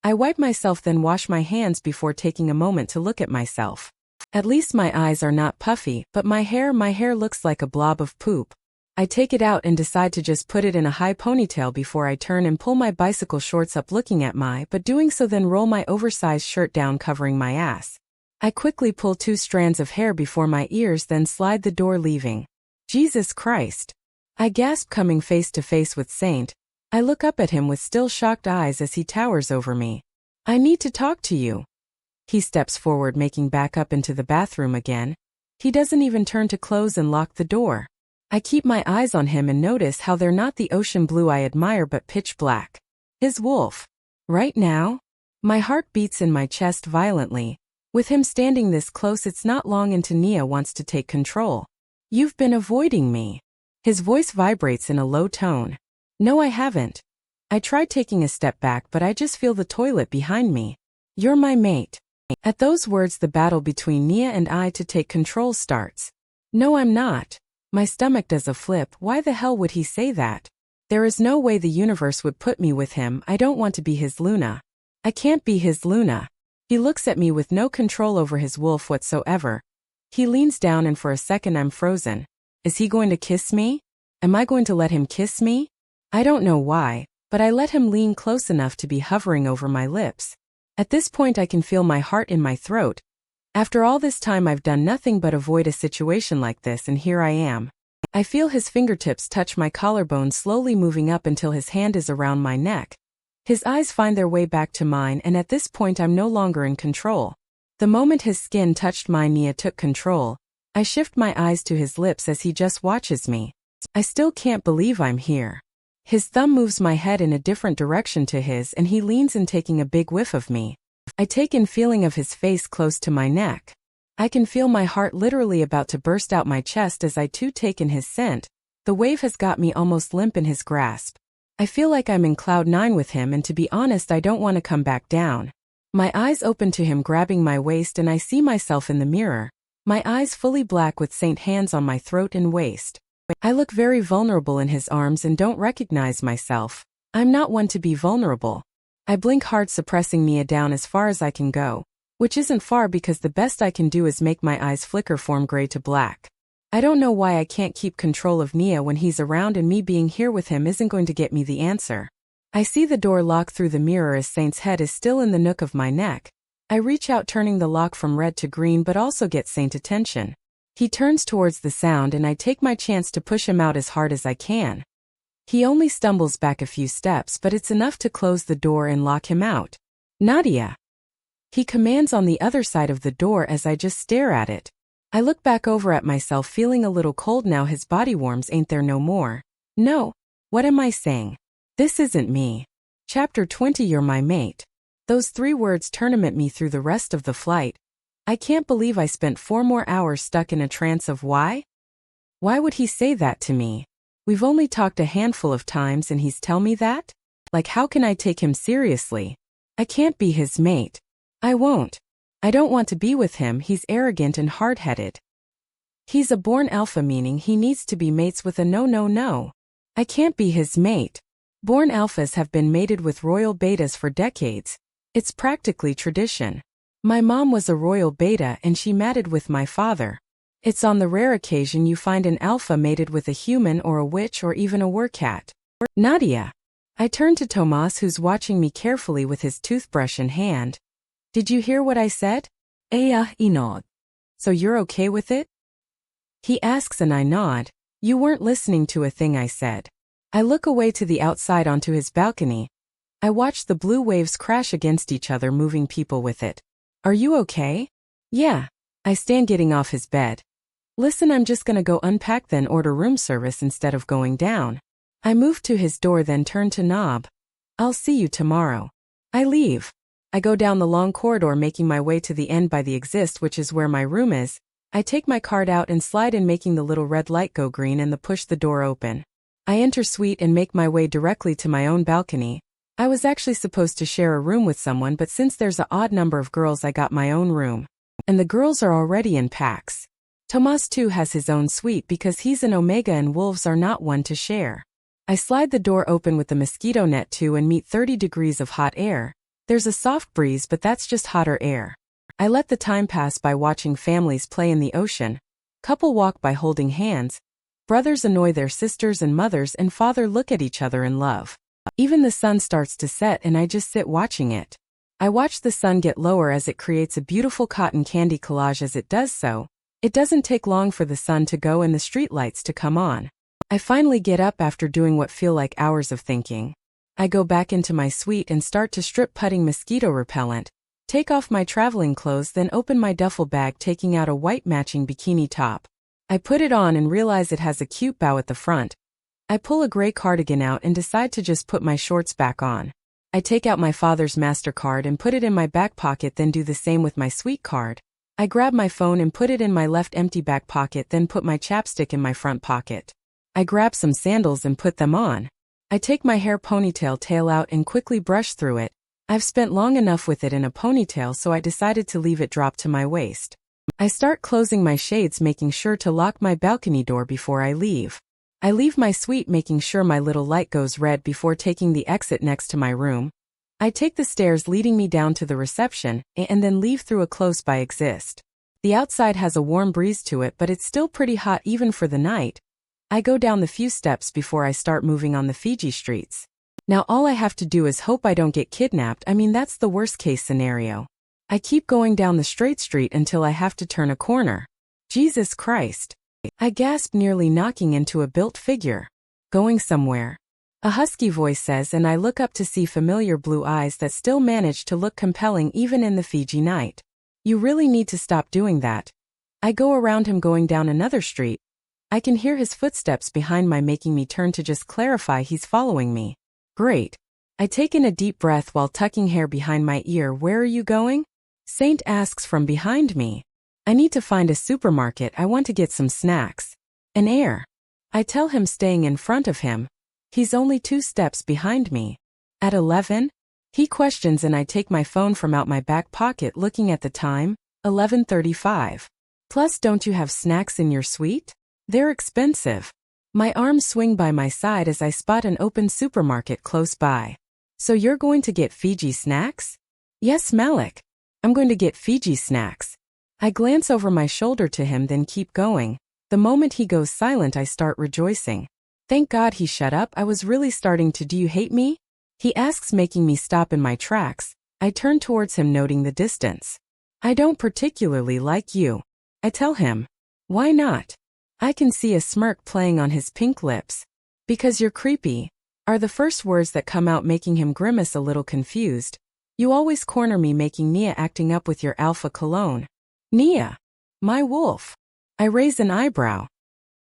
I wipe myself, then wash my hands before taking a moment to look at myself. At least my eyes are not puffy, but my hair looks like a blob of poop. I take it out and decide to just put it in a high ponytail before I turn and pull my bicycle shorts up, looking at but doing so, then roll my oversized shirt down, covering my ass. I quickly pull 2 strands of hair before my ears, then slide the door, leaving. Jesus Christ! I gasp, coming face to face with Saint. I look up at him with still shocked eyes as he towers over me. I need to talk to you. He steps forward, making back up into the bathroom again. He doesn't even turn to close and lock the door. I keep my eyes on him and notice how they're not the ocean blue I admire, but pitch black. His wolf. Right now? My heart beats in my chest violently. With him standing this close, it's not long until Nia wants to take control. You've been avoiding me. His voice vibrates in a low tone. No, I haven't. I try taking a step back, but I just feel the toilet behind me. You're my mate. At those words, the battle between Nia and I to take control starts. No, I'm not. My stomach does a flip. Why the hell would he say that? There is no way the universe would put me with him. I don't want to be his Luna. I can't be his Luna. He looks at me with no control over his wolf whatsoever. He leans down and for a second I'm frozen. Is he going to kiss me? Am I going to let him kiss me? I don't know why, but I let him lean close enough to be hovering over my lips. At this point I can feel my heart in my throat. After all this time I've done nothing but avoid a situation like this, and here I am. I feel his fingertips touch my collarbone, slowly moving up until his hand is around my neck. His eyes find their way back to mine, and at this point I'm no longer in control. The moment his skin touched mine, Nia took control. I shift my eyes to his lips as he just watches me. I still can't believe I'm here. His thumb moves my head in a different direction to his, and he leans in, taking a big whiff of me. I take in, feeling of his face close to my neck. I can feel my heart literally about to burst out my chest as I too take in his scent. The wave has got me almost limp in his grasp. I feel like I'm in cloud 9 with him, and to be honest, I don't want to come back down. My eyes open to him grabbing my waist, and I see myself in the mirror. My eyes fully black with Saint hands on my throat and waist. I look very vulnerable in his arms and don't recognize myself. I'm not one to be vulnerable. I blink hard, suppressing Nia down as far as I can go, which isn't far because the best I can do is make my eyes flicker from gray to black. I don't know why I can't keep control of Nia when he's around, and me being here with him isn't going to get me the answer. I see the door lock through the mirror as Saint's head is still in the nook of my neck. I reach out, turning the lock from red to green, but also get Saint's attention. He turns towards the sound, and I take my chance to push him out as hard as I can. He only stumbles back a few steps, but it's enough to close the door and lock him out. Nadia! He commands on the other side of the door as I just stare at it. I look back over at myself, feeling a little cold now. His body warms ain't there no more. No. What am I saying? This isn't me. Chapter 20 You're my mate. Those 3 words tournament me through the rest of the flight. I can't believe I spent 4 more hours stuck in a trance of why? Why would he say that to me? We've only talked a handful of times and he's tell me that? Like how can I take him seriously? I can't be his mate. I won't. I don't want to be with him, he's arrogant and hard-headed. He's a born alpha, meaning he needs to be mates with a no. I can't be his mate. Born alphas have been mated with royal betas for decades. It's practically tradition. My mom was a royal beta and she mated with my father. It's on the rare occasion you find an alpha mated with a human or a witch or even a werewolf. Nadia. I turn to Tomas, who's watching me carefully with his toothbrush in hand. Did you hear what I said? 𝐊𝐢𝐬𝐬. So you're okay with it? He asks and I nod. You weren't listening to a thing I said. I look away to the outside onto his balcony. I watch the blue waves crash against each other, moving people with it. Are you okay? Yeah. I stand getting off his bed. Listen, I'm just gonna go unpack then order room service instead of going down. I move to his door then turn to Knob. I'll see you tomorrow. I leave. I go down the long corridor making my way to the end by the 𝐿𝐼𝐻, which is where my room is. I take my card out and slide in, making the little red light go green and push the door open. I enter suite and make my way directly to my own balcony. I was actually supposed to share a room with someone, but since there's an odd number of girls I got my own room. And the girls are already in packs. Tomas too has his own suite because he's an omega and wolves are not one to share. I slide the door open with the mosquito net too and meet 30 degrees of hot air. There's a soft breeze, but that's just hotter air. I let the time pass by watching families play in the ocean. Couple walk by holding hands. Brothers annoy their sisters and mothers and father look at each other in love. Even the sun starts to set and I just sit watching it. I watch the sun get lower as it creates a beautiful cotton candy collage. As it does so, it doesn't take long for the sun to go and the streetlights to come on. I finally get up after doing what feel like hours of thinking. I go back into my suite and start to strip putting mosquito repellent, take off my traveling clothes, then open my duffel bag, taking out a white matching bikini top. I put it on and realize it has a cute bow at the front. I pull a gray cardigan out and decide to just put my shorts back on. I take out my father's MasterCard and put it in my back pocket, then do the same with my suite card. I grab my phone and put it in my left empty back pocket, then put my chapstick in my front pocket. I grab some sandals and put them on. I take my hair ponytail tail out and quickly brush through it. I've spent long enough with it in a ponytail, so I decided to leave it drop to my waist. I start closing my shades, making sure to lock my balcony door before I leave. I leave my suite making sure my little light goes red before taking the exit next to my room. I take the stairs leading me down to the reception and then leave through a close by exit. The outside has a warm breeze to it, but it's still pretty hot even for the night. I go down the few steps before I start moving on the Fiji streets. Now all I have to do is hope I don't get kidnapped. I mean, that's the worst case scenario. I keep going down the straight street until I have to turn a corner. Jesus Christ. I gasp, nearly knocking into a built figure. Going somewhere. A husky voice says, and I look up to see familiar blue eyes that still manage to look compelling even in the Fiji night. You really need to stop doing that. I go around him going down another street. I can hear his footsteps behind my, making me turn to just clarify he's following me. Great. I take in a deep breath while tucking hair behind my ear. Where are you going? Saint asks from behind me. I need to find a supermarket. I want to get some snacks. An air. I tell him, staying in front of him. He's only 2 steps behind me. At 11? He questions and I take my phone from out my back pocket, looking at the time, 11:35. Plus, don't you have snacks in your suite? They're expensive. My arms swing by my side as I spot an open supermarket close by. So you're going to get Fiji snacks? Yes, Malic. I'm going to get Fiji snacks. I glance over my shoulder to him, then keep going. The moment he goes silent, I start rejoicing. Thank God he shut up. I was really starting to. Do you hate me? He asks, making me stop in my tracks. I turn towards him, noting the distance. I don't particularly like you. I tell him. Why not? I can see a smirk playing on his pink lips. Because you're creepy, are the first words that come out, making him grimace a little confused. You always corner me, making Nia acting up with your alpha cologne. Nia. My wolf. I raise an eyebrow.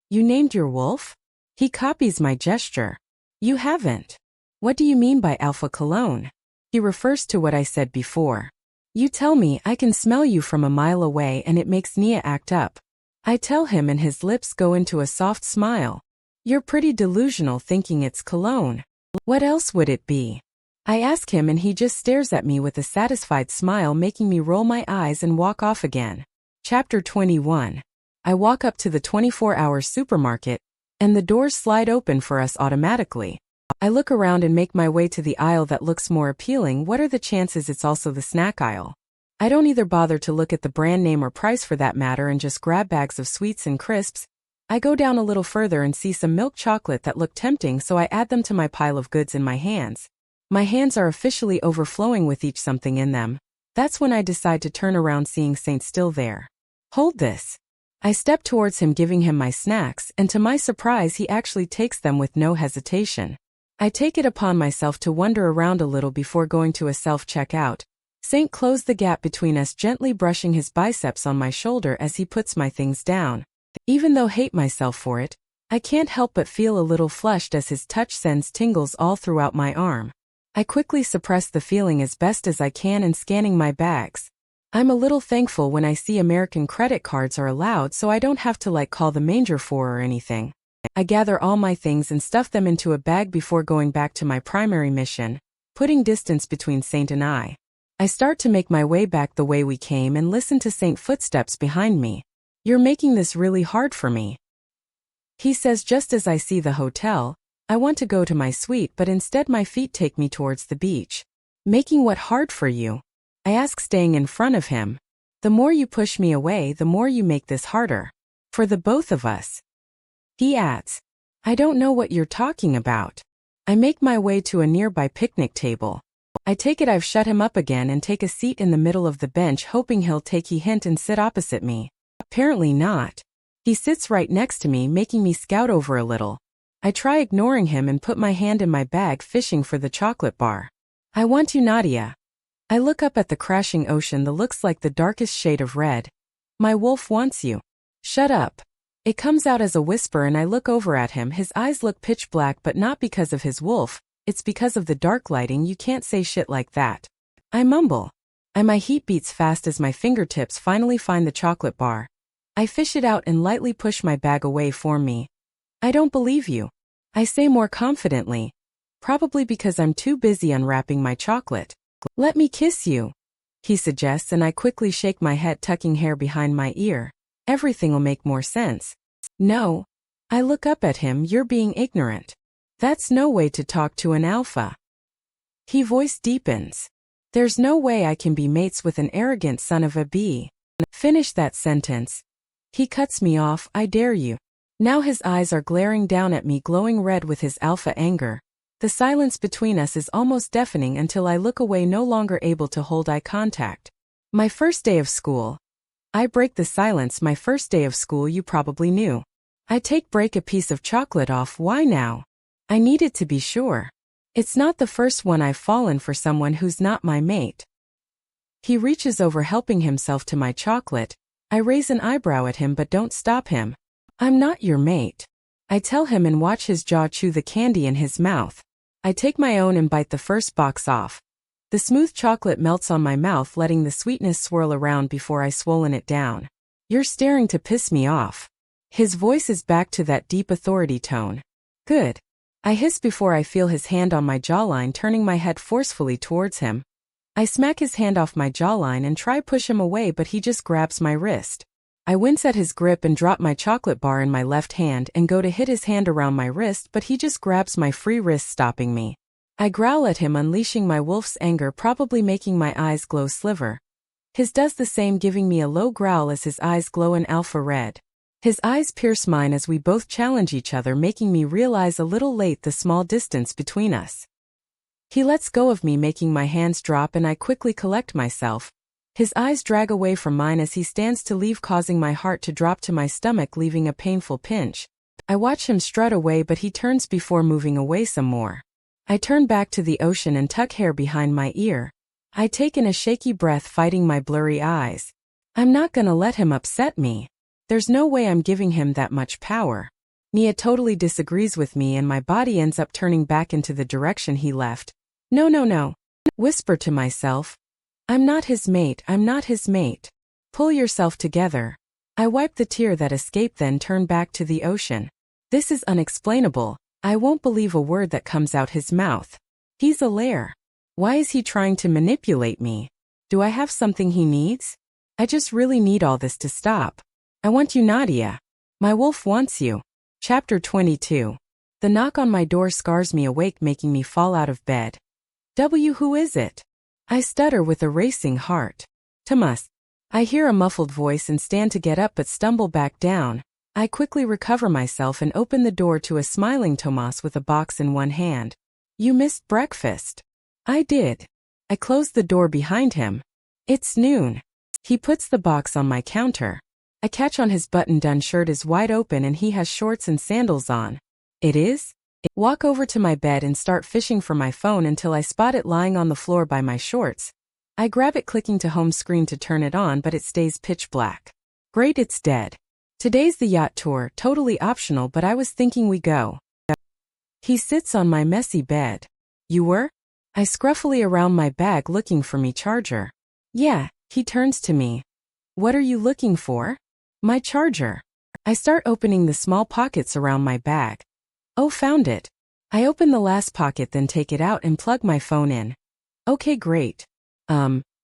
You named your wolf? He copies my gesture. You haven't. What do you mean by alpha cologne? He refers to what I said before. You tell me I can smell you from a mile away and it makes Nia act up. I tell him and his lips go into a soft smile. You're pretty delusional thinking it's cologne. What else would it be? I ask him and he just stares at me with a satisfied smile, making me roll my eyes and walk off again. Chapter 21. I walk up to the 24-hour supermarket, and the doors slide open for us automatically. I look around and make my way to the aisle that looks more appealing. What are the chances it's also the snack aisle? I don't either bother to look at the brand name or price for that matter and just grab bags of sweets and crisps. I go down a little further and see some milk chocolate that look tempting, so I add them to my pile of goods in my hands. My hands are officially overflowing with each something in them. That's when I decide to turn around, seeing Saint still there. Hold this. I step towards him, giving him my snacks, and to my surprise he actually takes them with no hesitation. I take it upon myself to wander around a little before going to a self-checkout. Saint closed the gap between us, gently brushing his biceps on my shoulder as he puts my things down. Even though I hate myself for it, I can't help but feel a little flushed as his touch sends tingles all throughout my arm. I quickly suppress the feeling as best as I can and scanning my bags. I'm a little thankful when I see American credit cards are allowed, so I don't have to call the manger for or anything. I gather all my things and stuff them into a bag before going back to my primary mission, putting distance between Saint and I. I start to make my way back the way we came and listen to Saint footsteps behind me. You're making this really hard for me, he says just as I see the hotel. I want to go to my suite, but instead my feet take me towards the beach. Making what hard for you? I ask, staying in front of him. The more you push me away, the more you make this harder. For the both of us. He adds. I don't know what you're talking about. I make my way to a nearby picnic table. I take it I've shut him up again and take a seat in the middle of the bench, hoping he'll take the hint and sit opposite me. Apparently not. He sits right next to me, making me scout over a little. I try ignoring him and put my hand in my bag, fishing for the chocolate bar. I want you, Nadia. I look up at the crashing ocean that looks like the darkest shade of red. My wolf wants you. Shut up. It comes out as a whisper and I look over at him. His eyes look pitch black, but not because of his wolf, it's because of the dark lighting. You can't say shit like that. I mumble. My heat beats fast as my fingertips finally find the chocolate bar. I fish it out and lightly push my bag away from me. I don't believe you, I say more confidently. Probably because I'm too busy unwrapping my chocolate. Let me kiss you, he suggests, and I quickly shake my head, tucking hair behind my ear. Everything will make more sense. No. I look up at him. You're being ignorant. That's no way to talk to an alpha. His voice deepens. There's no way I can be mates with an arrogant son of a b. Finish that sentence. He cuts me off. I dare you. Now his eyes are glaring down at me, glowing red with his alpha anger. The silence between us is almost deafening until I look away, no longer able to hold eye contact. My first day of school. I break the silence. My first day of school, you probably knew. I break a piece of chocolate off. Why now? I needed to be sure. It's not the first one I've fallen for someone who's not my mate. He reaches over, helping himself to my chocolate. I raise an eyebrow at him but don't stop him. I'm not your mate, I tell him, and watch his jaw chew the candy in his mouth. I take my own and bite the first box off. The smooth chocolate melts on my mouth, letting the sweetness swirl around before I swallow it down. You're staring to piss me off. His voice is back to that deep authority tone. Good. I hiss before I feel his hand on my jawline, turning my head forcefully towards him. I smack his hand off my jawline and try push him away, but he just grabs my wrist. I wince at his grip and drop my chocolate bar in my left hand and go to hit his hand around my wrist, but he just grabs my free wrist, stopping me. I growl at him, unleashing my wolf's anger, probably making my eyes glow sliver. His does the same, giving me a low growl as his eyes glow an alpha red. His eyes pierce mine as we both challenge each other, making me realize a little late the small distance between us. He lets go of me, making my hands drop, and I quickly collect myself. His eyes drag away from mine as he stands to leave, causing my heart to drop to my stomach, leaving a painful pinch. I watch him strut away, but he turns before moving away some more. I turn back to the ocean and tuck hair behind my ear. I take in a shaky breath, fighting my blurry eyes. I'm not gonna let him upset me. There's no way I'm giving him that much power. Nia totally disagrees with me and my body ends up turning back into the direction he left. No, no, no. Whisper to myself. I'm not his mate, I'm not his mate. Pull yourself together. I wipe the tear that escaped, then turn back to the ocean. This is unexplainable. I won't believe a word that comes out his mouth. He's a liar. Why is he trying to manipulate me? Do I have something he needs? I just really need all this to stop. I want you, Nadia. My wolf wants you. Chapter 22. The knock on my door scars me awake, making me fall out of bed. Who is it? I stutter with a racing heart. Tomas. I hear a muffled voice and stand to get up but stumble back down. I quickly recover myself and open the door to a smiling Tomas with a box in one hand. You missed breakfast. I did. I close the door behind him. It's noon. He puts the box on my counter. I catch on his button-down shirt is wide open and he has shorts and sandals on. It is? Walk over to my bed and start fishing for my phone until I spot it lying on the floor by my shorts. I grab it, clicking to home screen to turn it on, but it stays pitch black. Great, it's dead. Today's the yacht tour, totally optional, but I was thinking we go. He sits on my messy bed. You were? I scruffily around my bag looking for me charger. Yeah, he turns to me. What are you looking for? My charger. I start opening the small pockets around my bag. Oh, found it. I open the last pocket, then take it out and plug my phone in. Okay, great.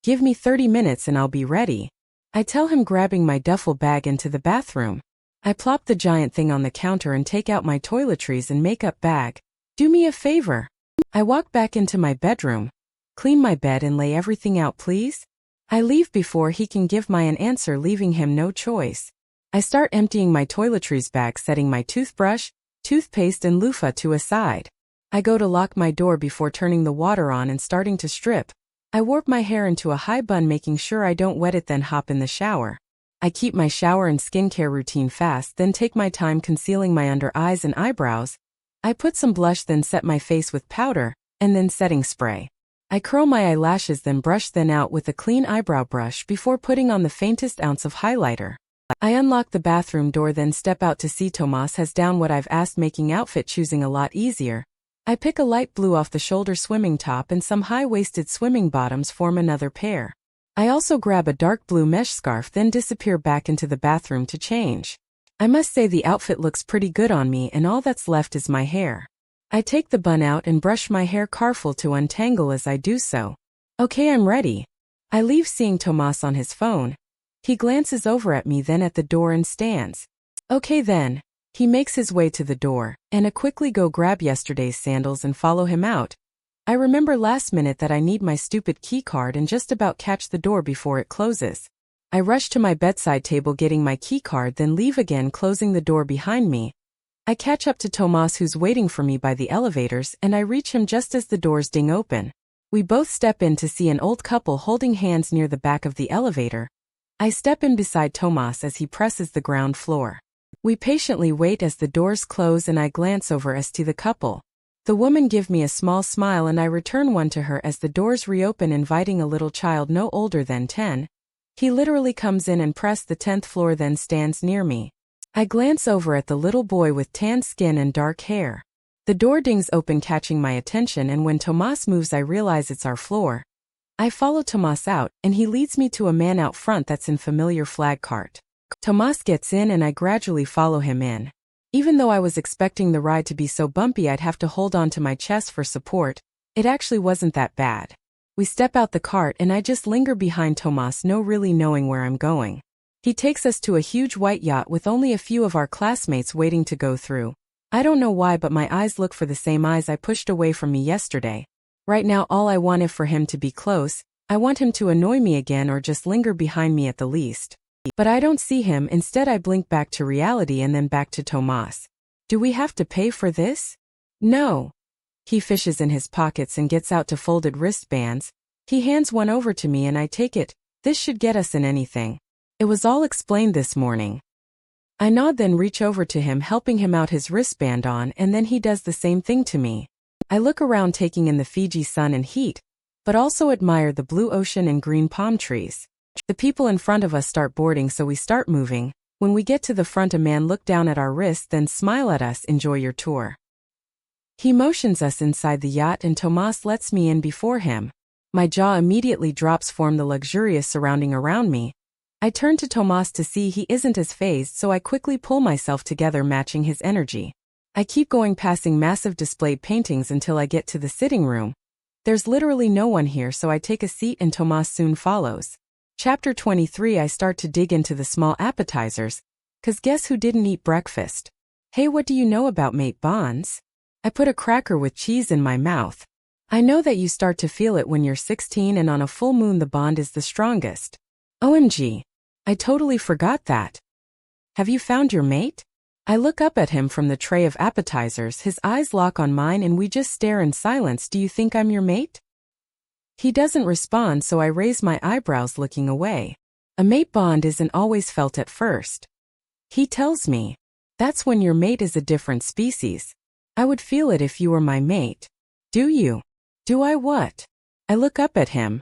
Give me 30 minutes and I'll be ready. I tell him, grabbing my duffel bag into the bathroom. I plop the giant thing on the counter and take out my toiletries and makeup bag. Do me a favor. I walk back into my bedroom. Clean my bed and lay everything out, please. I leave before he can give me an answer, leaving him no choice. I start emptying my toiletries bag, setting my toothbrush, toothpaste and loofah to a side. I go to lock my door before turning the water on and starting to strip. I warp my hair into a high bun, making sure I don't wet it, then hop in the shower. I keep my shower and skincare routine fast, then take my time concealing my under eyes and eyebrows. I put some blush, then set my face with powder, and then setting spray. I curl my eyelashes, then brush them out with a clean eyebrow brush before putting on the faintest ounce of highlighter. I unlock the bathroom door, then step out to see Tomas has down what I've asked, making outfit choosing a lot easier. I pick a light blue off-the-shoulder swimming top and some high-waisted swimming bottoms, form another pair. I also grab a dark blue mesh scarf, then disappear back into the bathroom to change. I must say the outfit looks pretty good on me, and all that's left is my hair. I take the bun out and brush my hair, careful to untangle as I do so. Okay, I'm ready. I leave, seeing Tomas on his phone. He glances over at me, then at the door, and stands. Okay then. He makes his way to the door, and I quickly go grab yesterday's sandals and follow him out. I remember last minute that I need my stupid key card and just about catch the door before it closes. I rush to my bedside table getting my key card, then leave again, closing the door behind me. I catch up to Tomas, who's waiting for me by the elevators, and I reach him just as the doors ding open. We both step in to see an old couple holding hands near the back of the elevator. I step in beside Tomas as he presses the ground floor. We patiently wait as the doors close, and I glance over as to the couple. The woman gives me a small smile and I return one to her as the doors reopen, inviting a little child no older than 10. He literally comes in and presses the 10th floor, then stands near me. I glance over at the little boy with tan skin and dark hair. The door dings open, catching my attention, and when Tomas moves I realize it's our floor. I follow Tomas out, and he leads me to a man out front that's in familiar flag cart. Tomas gets in and I gradually follow him in. Even though I was expecting the ride to be so bumpy I'd have to hold on to my chest for support, it actually wasn't that bad. We step out the cart and I just linger behind Tomas, no really knowing where I'm going. He takes us to a huge white yacht with only a few of our classmates waiting to go through. I don't know why, but my eyes look for the same eyes I pushed away from me yesterday. Right now all I want is for him to be close. I want him to annoy me again or just linger behind me at the least. But I don't see him. Instead I blink back to reality and then back to Tomas. Do we have to pay for this? No. He fishes in his pockets and gets out 2 folded wristbands. He hands one over to me and I take it. This should get us in anything. It was all explained this morning. I nod, then reach over to him, helping him out his wristband on, and then he does the same thing to me. I look around, taking in the Fiji sun and heat, but also admire the blue ocean and green palm trees. The people in front of us start boarding, so we start moving. When we get to the front, a man look down at our wrist, then smile at us, enjoy your tour. He motions us inside the yacht and Tomas lets me in before him. My jaw immediately drops, form the luxurious surrounding around me. I turn to Tomas to see he isn't as phased, so I quickly pull myself together, matching his energy. I keep going, passing massive displayed paintings until I get to the sitting room. There's literally no one here, so I take a seat and Tomas soon follows. Chapter 23. I start to dig into the small appetizers, 'cause guess who didn't eat breakfast? Hey, what do you know about mate bonds? I put a cracker with cheese in my mouth. I know that you start to feel it when you're 16 and on a full moon the bond is the strongest. OMG. I totally forgot that. Have you found your mate? I look up at him from the tray of appetizers, his eyes lock on mine and we just stare in silence. Do you think I'm your mate? He doesn't respond, so I raise my eyebrows, looking away. A mate bond isn't always felt at first. He tells me, that's when your mate is a different species. I would feel it if you were my mate. Do you? Do I what? I look up at him.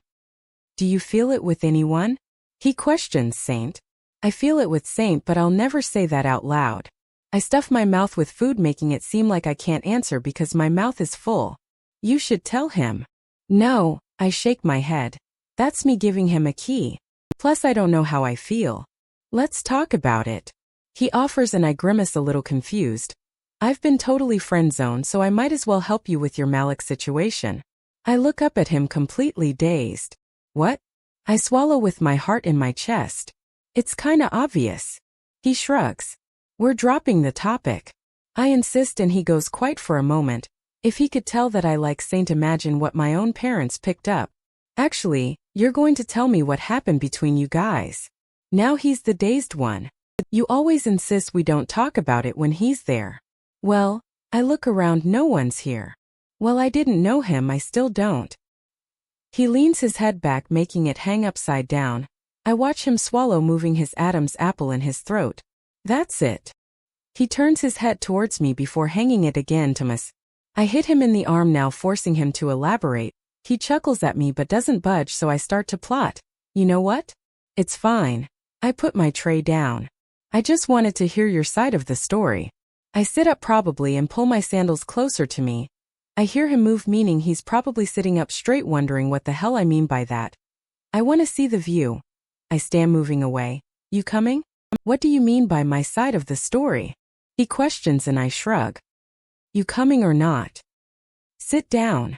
Do you feel it with anyone? He questions. Saint. I feel it with Saint, but I'll never say that out loud. I stuff my mouth with food, making it seem like I can't answer because my mouth is full. You should tell him. No, I shake my head. That's me giving him a key. Plus I don't know how I feel. Let's talk about it. He offers and I grimace, a little confused. I've been totally friend-zoned, so I might as well help you with your Malic situation. I look up at him, completely dazed. What? I swallow with my heart in my chest. It's kinda obvious. He shrugs. We're dropping the topic. I insist and he goes quiet for a moment. If he could tell that I like Saint, imagine what my own parents picked up. Actually, you're going to tell me what happened between you guys. Now he's the dazed one. You always insist we don't talk about it when he's there. Well, I look around, no one's here. Well, I didn't know him, I still don't. He leans his head back, making it hang upside down. I watch him swallow, moving his Adam's apple in his throat. That's it. He turns his head towards me before hanging it again. Tomas. I hit him in the arm now, forcing him to elaborate. He chuckles at me but doesn't budge, so I start to plot. You know what? It's fine. I put my tray down. I just wanted to hear your side of the story. I sit up probably and pull my sandals closer to me. I hear him move, meaning he's probably sitting up straight, wondering what the hell I mean by that. I want to see the view. I stand, moving away. You coming? What do you mean by my side of the story? He questions and I shrug. You coming or not? Sit down.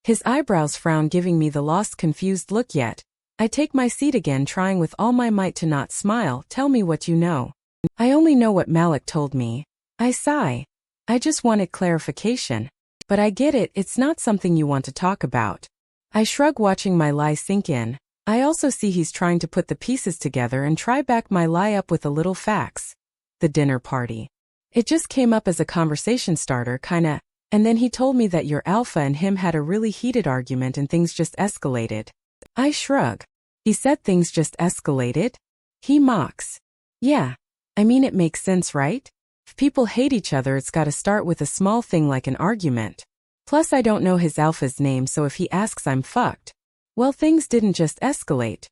His eyebrows frown, giving me the lost, confused look. Yet I take my seat again, trying with all my might to not smile. Tell me what you know. I only know what Malic told me. I sigh. I just wanted clarification. But I get it, it's not something you want to talk about. I shrug, watching my lie sink in. I also see he's trying to put the pieces together and try back my lie up with a little facts. The dinner party. It just came up as a conversation starter, kinda, and then he told me that your alpha and him had a really heated argument and things just escalated. I shrug. He said things just escalated? He mocks. Yeah. I mean, it makes sense, right? If people hate each other, it's gotta start with a small thing like an argument. Plus I don't know his alpha's name, so if he asks, I'm fucked. Well, things didn't just escalate.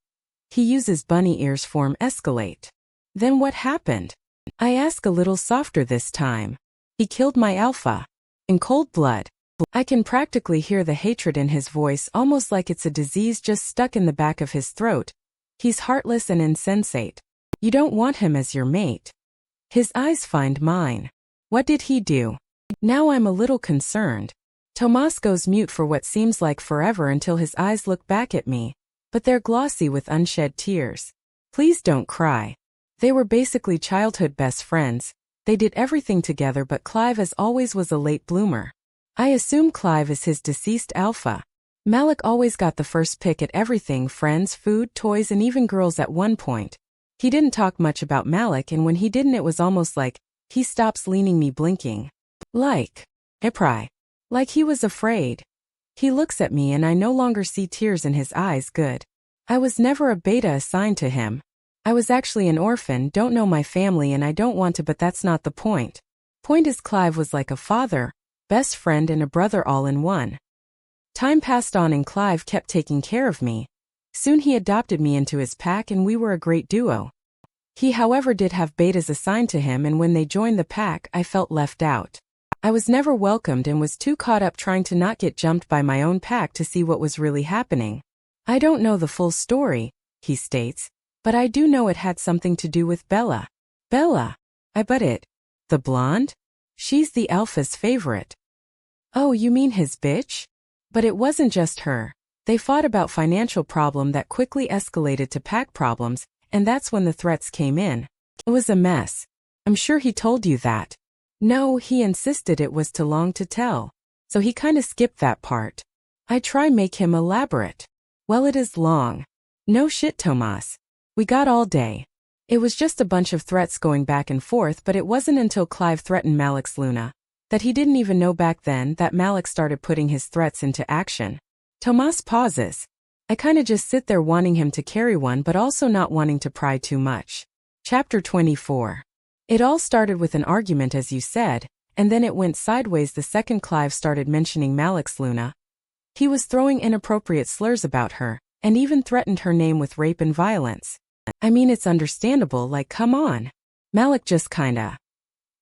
He uses bunny ears, form escalate. Then what happened? I ask, a little softer this time. He killed my alpha. In cold blood. I can practically hear the hatred in his voice, almost like it's a disease just stuck in the back of his throat. He's heartless and insensate. You don't want him as your mate. His eyes find mine. What did he do? Now I'm a little concerned. Tomas goes mute for what seems like forever until his eyes look back at me, but they're glossy with unshed tears. Please don't cry. They were basically childhood best friends. They did everything together, but Clive as always was a late bloomer. I assume Clive is his deceased alpha. Malic always got the first pick at everything: friends, food, toys, and even girls at one point. He didn't talk much about Malic, and when he didn't, it was almost like he stops, leaning me, blinking. Like, 𝐿𝐻. Like he was afraid. He looks at me and I no longer see tears in his eyes. Good. I was never a beta assigned to him. I was actually an orphan, don't know my family, and I don't want to, but that's not the point. Point is, Clive was like a father, best friend, and a brother all in one. Time passed on and Clive kept taking care of me. Soon he adopted me into his pack and we were a great duo. He, however, did have betas assigned to him, and when they joined the pack, I felt left out. I was never welcomed and was too caught up trying to not get jumped by my own pack to see what was really happening. I don't know the full story, he states, but I do know it had something to do with Bella. Bella? I bet it. The blonde? She's the alpha's favorite. Oh, you mean his bitch? But it wasn't just her. They fought about financial problem that quickly escalated to pack problems, and that's when the threats came in. It was a mess. I'm sure he told you that. No, he insisted it was too long to tell. So he kinda skipped that part. I try make him elaborate. Well, it is long. No shit, Tomas. We got all day. It was just a bunch of threats going back and forth, but it wasn't until Clive threatened Malic's Luna that he didn't even know back then that Malic started putting his threats into action. Tomas pauses. I kinda just sit there wanting him to carry one but also not wanting to pry too much. Chapter 24. It all started with an argument, as you said, and then it went sideways the second Clive started mentioning Malic's Luna. He was throwing inappropriate slurs about her, and even threatened her name with rape and violence. I mean, it's understandable, like, come on. Malic just kinda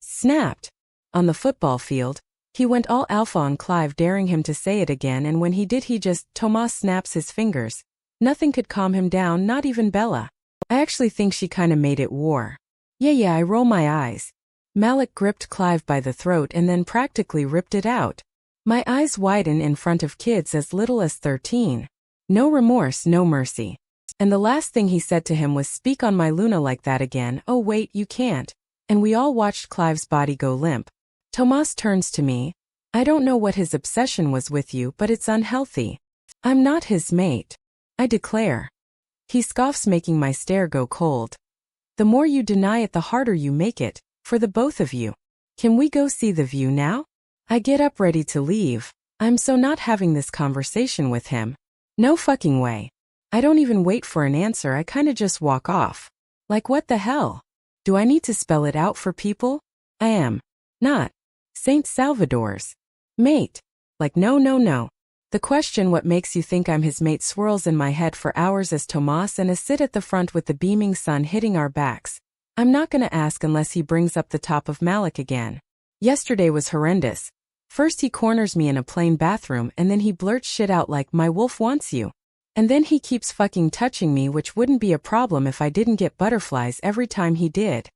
snapped. On the football field, he went all alpha on Clive, daring him to say it again, and when he did Tomas snaps his fingers. Nothing could calm him down, not even Bella. I actually think she kinda made it war. Yeah, I roll my eyes. Malic gripped Clive by the throat and then practically ripped it out. My eyes widen in front of kids as little as 13. No remorse, no mercy. And the last thing he said to him was, "Speak on my Luna like that again, oh wait, you can't." And we all watched Clive's body go limp. Tomas turns to me. I don't know what his obsession was with you, but it's unhealthy. I'm not his mate, I declare. He scoffs, making my stare go cold. The more you deny it, the harder you make it, for the both of you. Can we go see the view now? I get up ready to leave. I'm so not having this conversation with him. No fucking way. I don't even wait for an answer, I kinda just walk off. Like, what the hell? Do I need to spell it out for people? I am not St. Salvador's mate. Like, no. The question, what makes you think I'm his mate, swirls in my head for hours as Tomas and I sit at the front with the beaming sun hitting our backs. I'm not gonna ask unless he brings up the top of Malic again. Yesterday was horrendous. First he corners me in a plain bathroom and then he blurts shit out like, "My wolf wants you." And then he keeps fucking touching me, which wouldn't be a problem if I didn't get butterflies every time he did.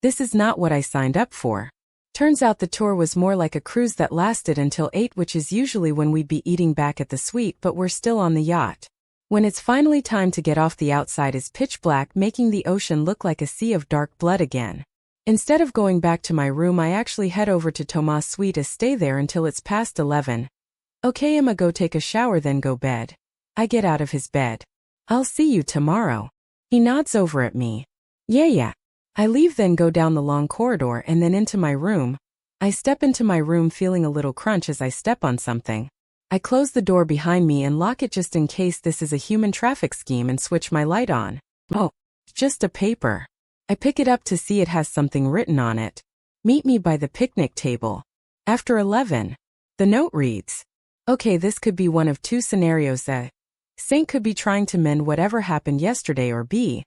This is not what I signed up for. Turns out the tour was more like a cruise that lasted until 8, which is usually when we'd be eating back at the suite, but we're still on the yacht. When it's finally time to get off, the outside is pitch black, making the ocean look like a sea of dark blood again. Instead of going back to my room, I actually head over to Tomas' suite to stay there until it's past 11. Okay, I'ma go take a shower then go bed. I get out of his bed. I'll see you tomorrow. He nods over at me. Yeah. I leave, then go down the long corridor and then into my room. I step into my room feeling a little crunch as I step on something. I close the door behind me and lock it just in case this is a human traffic scheme and switch my light on. Oh, just a paper. I pick it up to see it has something written on it. Meet me by the picnic table. After 11. The note reads, okay, this could be one of two scenarios. Saint could be trying to mend whatever happened yesterday, or B,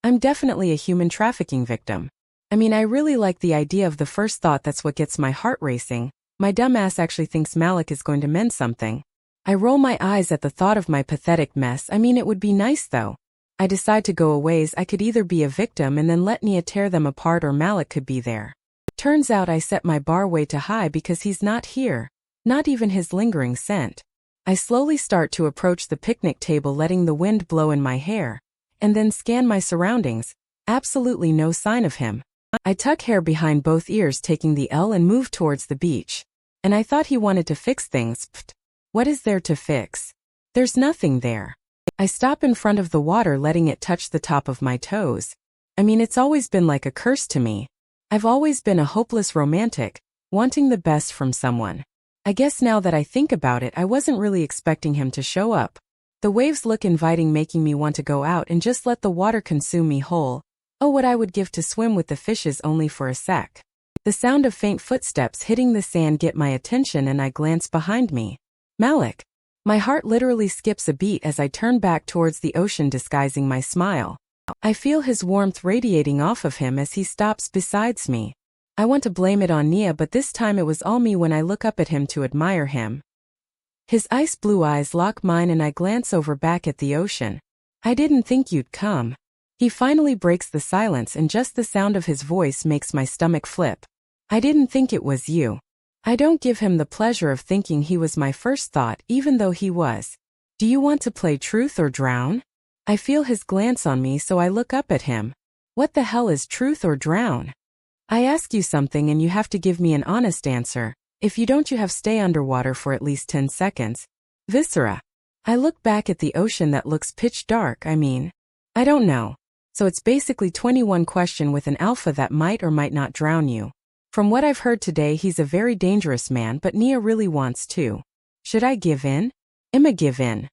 I'm definitely a human trafficking victim. I mean, I really like the idea of the first thought, that's what gets my heart racing. My dumb ass actually thinks Malic is going to mend something. I roll my eyes at the thought of my pathetic mess. I mean, it would be nice though. I decide to go a ways. I could either be a victim and then let Nia tear them apart, or Malic could be there. Turns out I set my bar way too high because he's not here. Not even his lingering scent. I slowly start to approach the picnic table, letting the wind blow in my hair, and then scan my surroundings. Absolutely no sign of him. I tuck hair behind both ears, taking the L, and move towards the beach. And I thought he wanted to fix things. Pfft. What is there to fix? There's nothing there. I stop in front of the water, letting it touch the top of my toes. I mean, it's always been like a curse to me. I've always been a hopeless romantic, wanting the best from someone. I guess now that I think about it, I wasn't really expecting him to show up. The waves look inviting, making me want to go out and just let the water consume me whole. Oh, what I would give to swim with the fishes only for a sec. The sound of faint footsteps hitting the sand get my attention, and I glance behind me. Malic. My heart literally skips a beat as I turn back towards the ocean, disguising my smile. I feel his warmth radiating off of him as he stops beside me. I want to blame it on Nia, but this time it was all me when I look up at him to admire him. His ice blue eyes lock mine and I glance over back at the ocean. I didn't think you'd come. He finally breaks the silence and just the sound of his voice makes my stomach flip. I didn't think it was you. I don't give him the pleasure of thinking he was my first thought, even though he was. Do you want to play truth or drown? I feel his glance on me, so I look up at him. What the hell is truth or drown? I ask you something and you have to give me an honest answer. If you don't, you have stay underwater for at least 10 seconds. Viscera. I look back at the ocean that looks pitch dark. I don't know. So it's basically 21 question with an alpha that might or might not drown you. From what I've heard today, he's a very dangerous man, but Nia really wants to. Should I give in? I'ma give in.